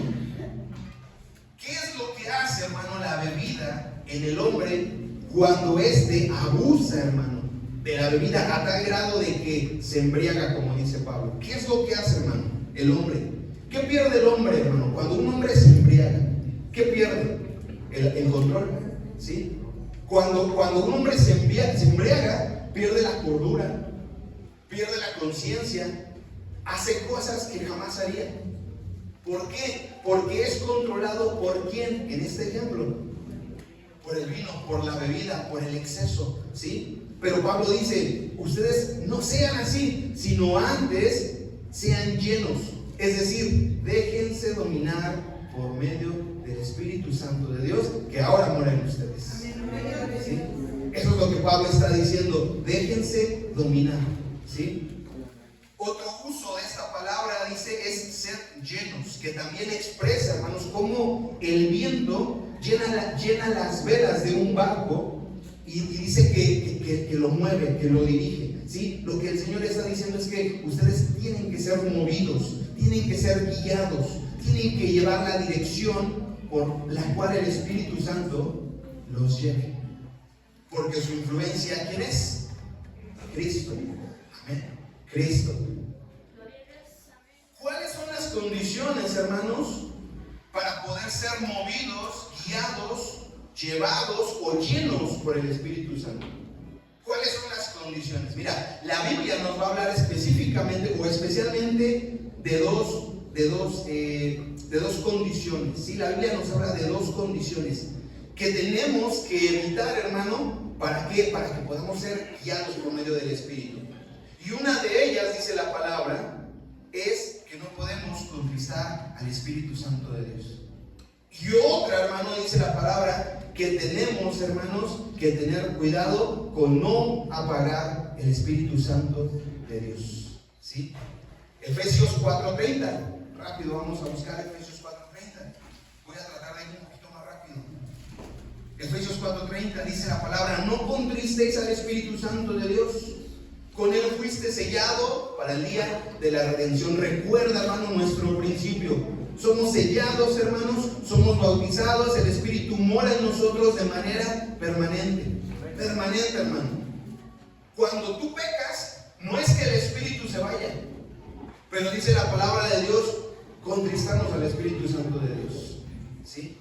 ¿Qué es lo que hace, hermano, la bebida en el hombre cuando éste abusa, hermano, de la bebida a tal grado de que se embriaga, como dice Pablo? ¿Qué es lo que hace, hermano, el hombre? ¿Qué pierde el hombre, hermano? Cuando un hombre se embriaga, ¿qué pierde? El control, ¿sí? Cuando un hombre se embriaga, pierde la cordura, pierde la conciencia, hace cosas que jamás haría. ¿Por qué? Porque es controlado por ¿quién? En este ejemplo, por el vino, por la bebida, por el exceso, ¿sí? Pero Pablo dice: ustedes no sean así, sino antes sean llenos. Es decir, déjense dominar por medio del Espíritu Santo de Dios que ahora mora en ustedes. ¿Sí? Eso es lo que Pablo está diciendo: déjense dominar, ¿sí? Otro uso de esta palabra, dice, es ser llenos, que también expresa, hermanos, cómo el viento llena las velas de un barco y dice que lo mueve, que lo dirige, ¿sí? Lo que el Señor está diciendo es que ustedes tienen que ser movidos, tienen que ser guiados, tienen que llevar la dirección por la cual el Espíritu Santo los lleve. Porque su influencia, ¿quién es? Cristo. Amén. Cristo. ¿Cuáles son las condiciones, hermanos, para poder ser movidos, guiados, llevados o llenos por el Espíritu Santo? ¿Cuáles son las condiciones? Mira, la Biblia nos va a hablar específicamente o especialmente de dos condiciones. ¿Sí? La Biblia nos habla de dos condiciones que tenemos que evitar, hermano. ¿Para qué? Para que podamos ser guiados por medio del Espíritu. Y una de ellas, dice la palabra, es que no podemos contristar al Espíritu Santo de Dios. Y otra, hermano, dice la palabra, que tenemos, hermanos, que tener cuidado con no apagar el Espíritu Santo de Dios. ¿sí? Efesios 4:30. Rápido, vamos a buscar Efesios 4:30. Voy a tratar de ir un poquito más rápido. Efesios 4:30 dice la palabra: no contristeis al Espíritu Santo de Dios, con él fuiste sellado para el día de la redención. Recuerda, hermano, nuestro principio. Somos sellados, hermanos, somos bautizados, el Espíritu mora en nosotros de manera permanente. Permanente, hermano. Cuando tú pecas, no es que el Espíritu se vaya, pero dice la palabra de Dios: contristamos al Espíritu Santo de Dios, ¿sí?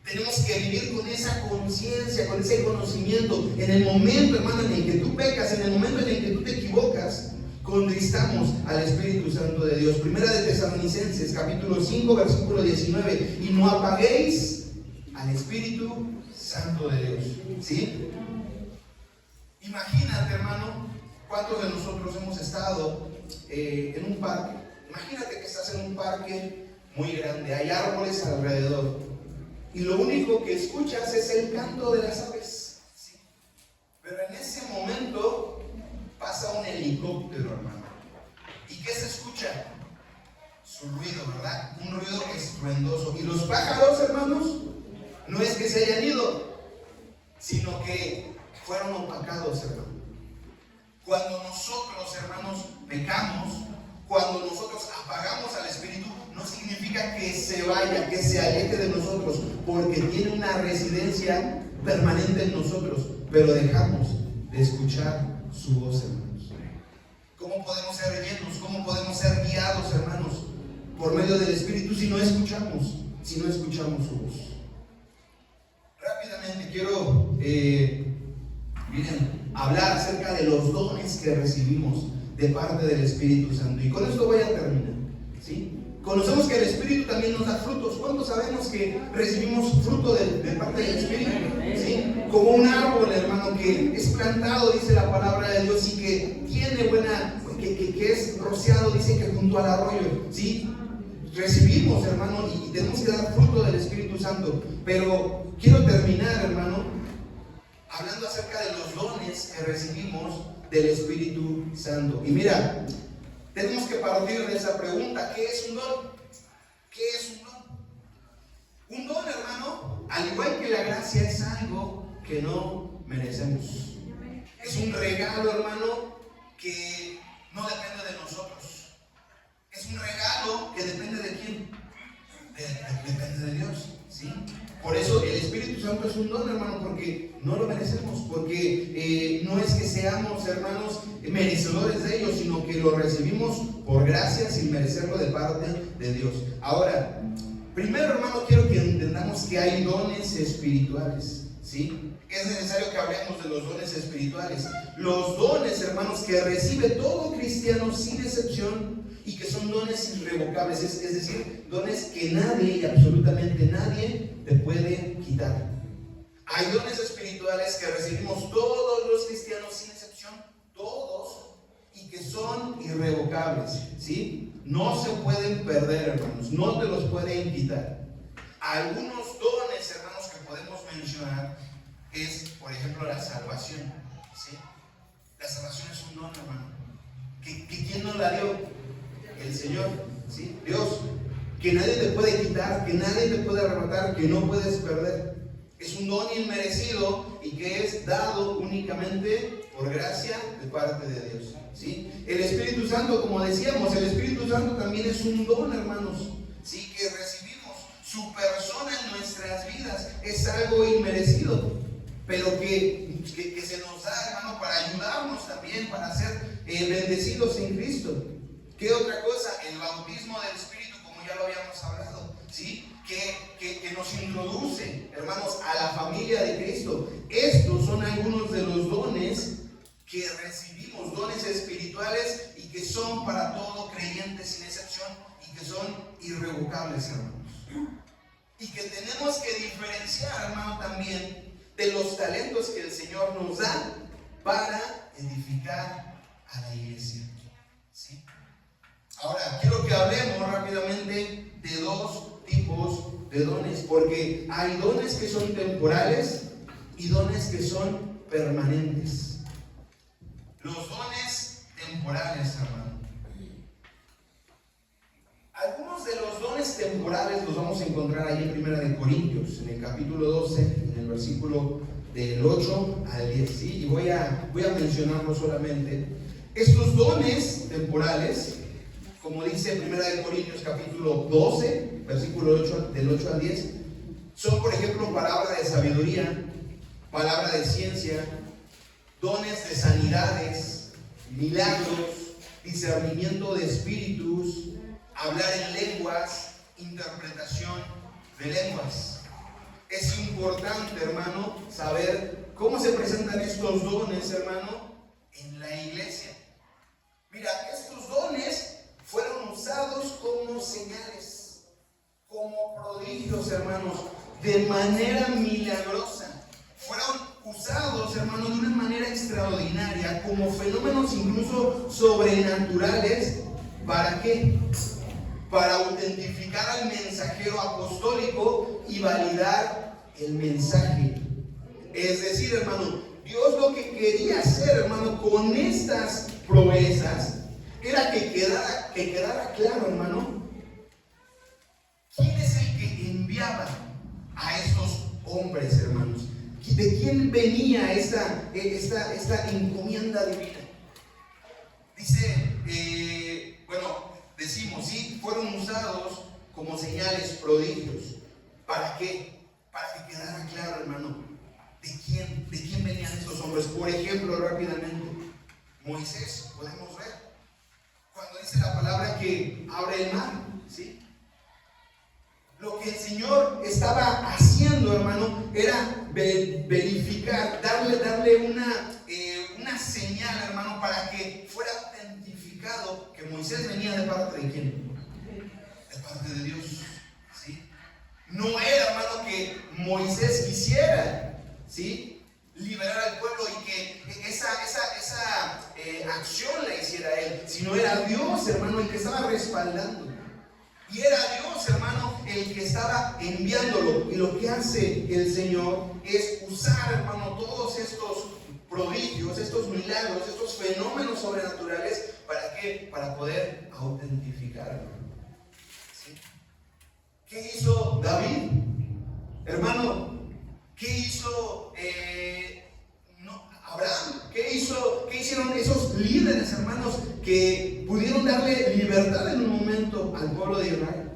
Tenemos que vivir con esa conciencia, con ese conocimiento. En el momento, hermano, en el que tú pecas, en el momento en el que tú te equivocas, contristamos al Espíritu Santo de Dios. Primera de Tesalonicenses, capítulo 5, versículo 19. Y no apaguéis al Espíritu Santo de Dios, ¿sí? Imagínate, hermano, cuántos de nosotros hemos estado en un parque. Imagínate que estás en un parque muy grande, hay árboles alrededor, y lo único que escuchas es el canto de las aves, ¿sí? Pero en ese momento pasa un helicóptero, hermano. ¿Y qué se escucha? Su ruido, ¿verdad? Un ruido estruendoso. Y los pájaros, hermanos, no es que se hayan ido, sino que fueron opacados, hermano. Cuando nosotros, hermanos, pecamos, cuando nosotros apagamos al Espíritu, no significa que se vaya, que se aleje de nosotros, porque tiene una residencia permanente en nosotros, pero dejamos de escuchar su voz, hermanos. ¿Cómo podemos ser llenos? ¿Cómo podemos ser guiados, hermanos, por medio del Espíritu si no escuchamos su voz? Rápidamente quiero hablar acerca de los dones que recibimos de parte del Espíritu Santo, y con esto voy a terminar, ¿sí? Conocemos que el Espíritu también nos da frutos. ¿Cuántos sabemos que recibimos fruto de parte del Espíritu? ¿Sí? Como un árbol, hermano, que es plantado, dice la palabra de Dios, y que tiene buena, que es rociado, dice que junto al arroyo, ¿sí? Recibimos, hermano, y tenemos que dar fruto del Espíritu Santo. Pero quiero terminar, hermano, hablando acerca de los dones que recibimos del Espíritu Santo. Y mira, tenemos que partir de esa pregunta: ¿qué es un don? ¿Qué es un don? Un don, hermano, al igual que la gracia, es algo que no merecemos. Es un regalo, hermano, que no depende de nosotros. Es un regalo que depende de quién? Depende de Dios, ¿sí? Por eso el Espíritu Santo es un don, hermano, porque no lo merecemos, porque no es que seamos, hermanos, merecedores de ellos, sino que lo recibimos por gracia, sin merecerlo, de parte de Dios. Ahora, primero, hermano, quiero que entendamos que hay dones espirituales, ¿sí? Es necesario que hablemos de los dones espirituales. Los dones, hermanos, que recibe todo cristiano sin excepción, y que son dones irrevocables, es decir, dones que nadie, y absolutamente nadie, te puede quitar. Hay dones espirituales que recibimos todos los cristianos sin excepción, todos, y que son irrevocables, ¿sí? No se pueden perder, hermanos, no te los pueden quitar. Algunos dones, hermanos, que podemos mencionar es, por ejemplo, la salvación, ¿sí? La salvación es un don, hermano. ¿Quién nos la dio? El Señor, ¿sí? Dios, que nadie te puede quitar, que nadie te puede arrebatar, que no puedes perder. Es un don inmerecido y que es dado únicamente por gracia de parte de Dios, ¿sí? El Espíritu Santo, como decíamos, el Espíritu Santo también es un don, hermanos, ¿sí? Que recibimos. Su persona en nuestras vidas es algo inmerecido, pero que se nos da, hermano, para ayudarnos también, para ser bendecidos en Cristo. ¿Qué otra cosa? El bautismo del Espíritu, como ya lo habíamos hablado, ¿sí? Que nos introduce, hermanos, a la familia de Cristo. Estos son algunos de los dones que recibimos, dones espirituales, y que son para todo creyente sin excepción, y que son irrevocables, hermanos. Y que tenemos que diferenciar, hermano, también de los talentos que el Señor nos da para edificar a la iglesia, ¿sí? Ahora, quiero que hablemos rápidamente de dos tipos de dones, porque hay dones que son temporales y dones que son permanentes. Los dones temporales, hermano. dones temporales los vamos a encontrar ahí en Primera de Corintios, en el capítulo 12, en el versículo del 8 al 10, ¿sí? Y voy a mencionarlo solamente. Estos dones temporales, como dice Primera de Corintios capítulo 12, versículo 8, del 8 al 10, son, por ejemplo, palabra de sabiduría, palabra de ciencia, dones de sanidades, milagros, discernimiento de espíritus, hablar en lenguas, interpretación de lenguas. Es importante, hermano, saber cómo se presentan estos dones, hermano, en la iglesia. Mira, estos dones fueron usados como señales, como prodigios, hermanos, de manera milagrosa. Fueron usados, hermanos, de una manera extraordinaria, como fenómenos incluso sobrenaturales. ¿Para qué? Para autentificar al mensajero apostólico y validar el mensaje. Es decir, hermano, Dios lo que quería hacer, hermano, con estas proezas era que quedara claro, hermano, quién es el que enviaba a estos hombres, hermanos. ¿De quién venía esta encomienda divina? Dice, decimos, sí, fueron usados como señales, prodigios. ¿Para qué? Para que quedara claro, hermano, de quién venían estos hombres. Por ejemplo, rápidamente, Moisés, podemos ver, cuando dice la palabra que abre el mar, ¿sí? Lo que el Señor estaba haciendo, hermano, era verificar, darle una señal, hermano, para que fuera autentificado que Moisés venía de parte de ¿quién? De parte de Dios, ¿sí? No era, hermano, que Moisés quisiera, ¿sí?, liberar al pueblo y que esa acción la hiciera él, sino era Dios, hermano, el que estaba respaldando. Y era Dios, hermano, el que estaba enviándolo. Y lo que hace el Señor es usar, hermano, todos estos prodigios, estos milagros, estos fenómenos sobrenaturales. ¿Para qué? Para poder autentificarlo. ¿Sí? ¿Qué hizo David? Hermano, ¿qué hizo Abraham? ¿Qué hicieron esos líderes, hermanos, que pudieron darle libertad en un momento al pueblo de Israel?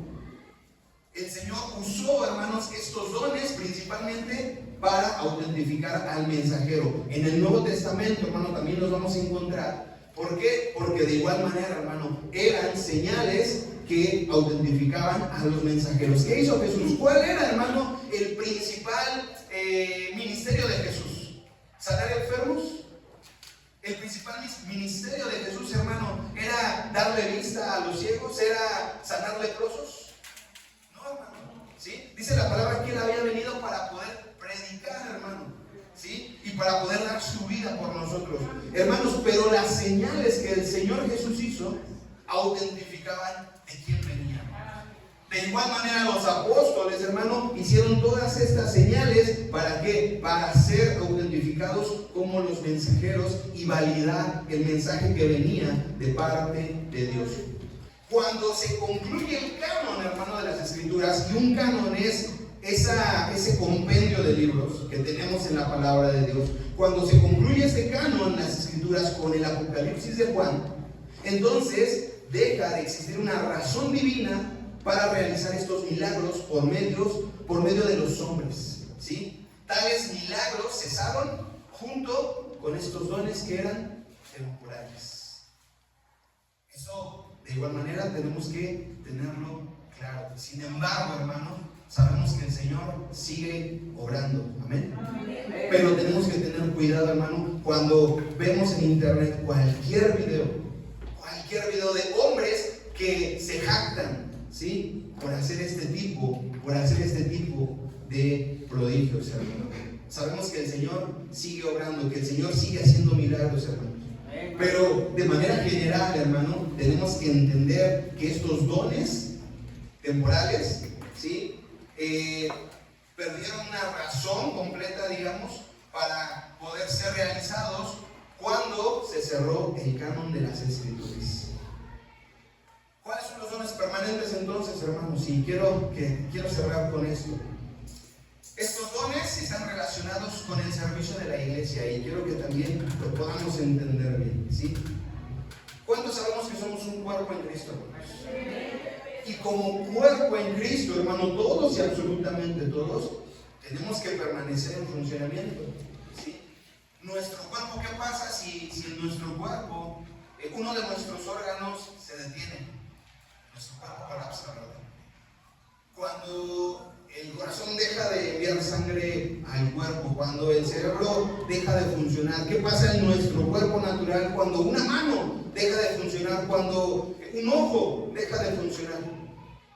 El Señor usó, hermanos, estos dones principalmente para autentificar al mensajero. En el Nuevo Testamento, hermano, también los vamos a encontrar. ¿Por qué? Porque de igual manera, hermano, eran señales que autentificaban a los mensajeros. ¿Qué hizo Jesús? ¿Cuál era, hermano, el principal ministerio de Jesús? ¿Sanar enfermos? El principal ministerio de Jesús, hermano, ¿era darle vista a los ciegos? ¿Era sanar leprosos? No, hermano, ¿sí? Dice la palabra que él había venido para poder predicar, hermano, ¿sí? Y para poder dar su vida por nosotros, hermanos. Pero las señales que el Señor Jesús hizo autentificaban de quién venía. De igual manera los apóstoles, hermano, hicieron todas estas señales. ¿Para qué? Para ser autentificados como los mensajeros y validar el mensaje que venía de parte de Dios. Cuando se concluye el canon, hermano, de las Escrituras, y un canon es ese compendio de libros que tenemos en la palabra de Dios, cuando se concluye este canon, las Escrituras, con el Apocalipsis de Juan, entonces deja de existir una razón divina para realizar estos milagros por medio de los hombres, ¿sí? Tales milagros cesaron junto con estos dones que eran temporales. Eso, de igual manera, tenemos que tenerlo claro. Sin embargo, hermano, sabemos que el Señor sigue obrando, amén. Pero tenemos que tener cuidado, hermano, cuando vemos en internet cualquier video de hombres que se jactan, ¿sí?, por hacer este tipo de prodigios, hermano. Sabemos que el Señor sigue obrando, que el Señor sigue haciendo milagros, hermano. Pero de manera general, hermano, tenemos que entender que estos dones temporales, ¿sí?, perdieron una razón completa, digamos, para poder ser realizados cuando se cerró el canon de las Escrituras. ¿Cuáles son los dones permanentes entonces, hermanos, y quiero cerrar con esto. Estos dones están relacionados con el servicio de la iglesia y quiero que también lo podamos entender bien, ¿sí? ¿Cuántos sabemos que somos un cuerpo en Cristo, hermanos? Y como cuerpo en Cristo, hermano, todos y absolutamente todos tenemos que permanecer en funcionamiento, ¿sí? Nuestro cuerpo, ¿qué pasa si en nuestro cuerpo uno de nuestros órganos se detiene? Nuestro cuerpo colapsa, ¿verdad? Cuando el corazón deja de enviar sangre al cuerpo, cuando el cerebro deja de funcionar, ¿qué pasa en nuestro cuerpo natural? Cuando una mano deja de funcionar, cuando un ojo deja de funcionar,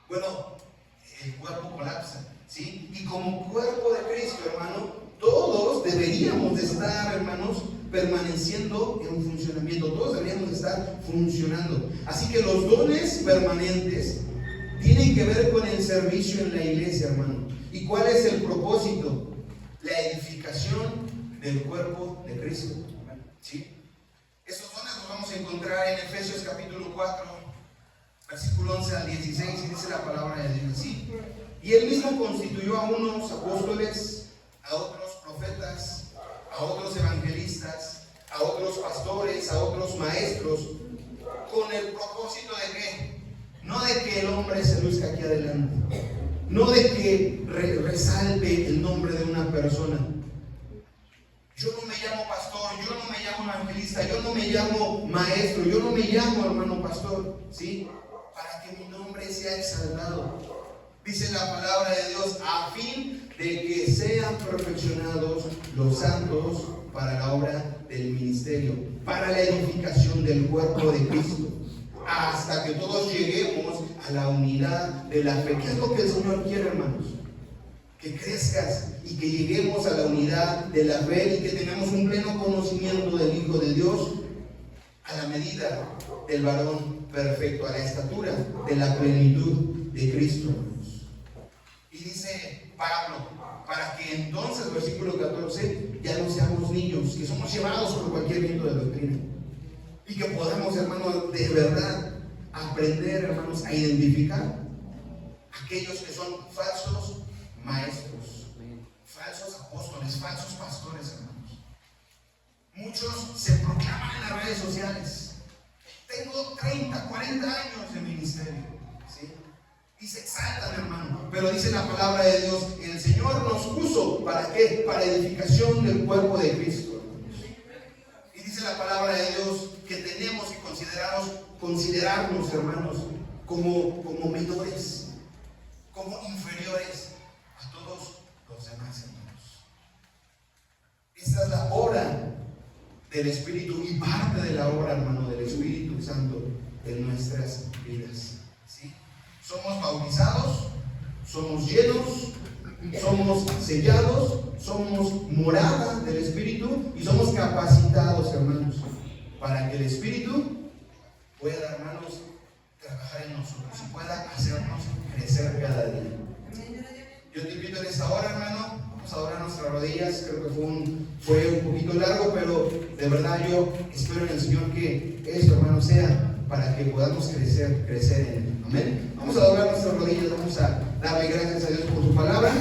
bueno, el cuerpo colapsa, ¿sí? Y como cuerpo de Cristo, hermano, todos deberíamos de estar, hermanos, permaneciendo en funcionamiento, todos deberíamos de estar funcionando. Así que los dones permanentes tienen que ver con el servicio en la iglesia, hermano. ¿Y cuál es el propósito? La edificación del cuerpo de Cristo, ¿sí? Estos dones los vamos a encontrar en Efesios capítulo 4, versículo 11 al 16, y dice la palabra de Dios así: y él mismo constituyó a unos apóstoles, a otros profetas, a otros evangelistas, a otros pastores, a otros maestros, con el propósito de ¿qué? No de que el hombre se luzca aquí adelante, no de que resalte el nombre de una persona. Yo no me llamo pastor, yo no me llamo evangelista, yo no me llamo maestro, yo no me llamo hermano pastor, ¿sí? Para que mi nombre sea exaltado. Dice la palabra de Dios, a fin de que sean perfeccionados los santos para la obra del ministerio, para la edificación del cuerpo de Cristo, hasta que todos lleguemos a la unidad de la fe. ¿Qué es lo que el Señor quiere, hermanos? Que crezcas y que lleguemos a la unidad de la fe y que tengamos un pleno conocimiento del Hijo de Dios, a la medida del varón perfecto, a la estatura de la plenitud de Cristo. Y dice Pablo, para que entonces, versículo 14, ya no seamos niños, que somos llevados por cualquier viento de doctrina, y que podamos, hermanos, de verdad aprender, hermanos, a identificar aquellos que son falsos maestros, falsos apóstoles, falsos pastores, hermanos. Muchos se proclaman en las redes sociales: tengo 30, 40 años de ministerio, ¿sí? Y se exaltan, hermano. Pero dice la palabra de Dios, el Señor nos puso, ¿para qué? Para edificación del cuerpo de Cristo. Y dice la palabra de Dios que tenemos que considerarnos, hermanos, como menores, como inferiores a todos los demás, hermanos. Esta es la obra del Espíritu y parte de la obra, hermano, del Espíritu Santo en nuestras vidas, ¿sí? Somos bautizados, somos llenos, somos sellados, somos morada del Espíritu y somos capacitados, hermanos, para que el Espíritu pueda, hermanos, trabajar en nosotros y pueda hacernos crecer cada día. Yo te invito en esta hora, hermano, vamos a doblar nuestras rodillas. Creo que fue un poquito largo, pero de verdad yo espero en el Señor que esto, hermano, sea para que podamos crecer en Él. Amén. Vamos a doblar nuestras rodillas, vamos a darle gracias a Dios por su palabra.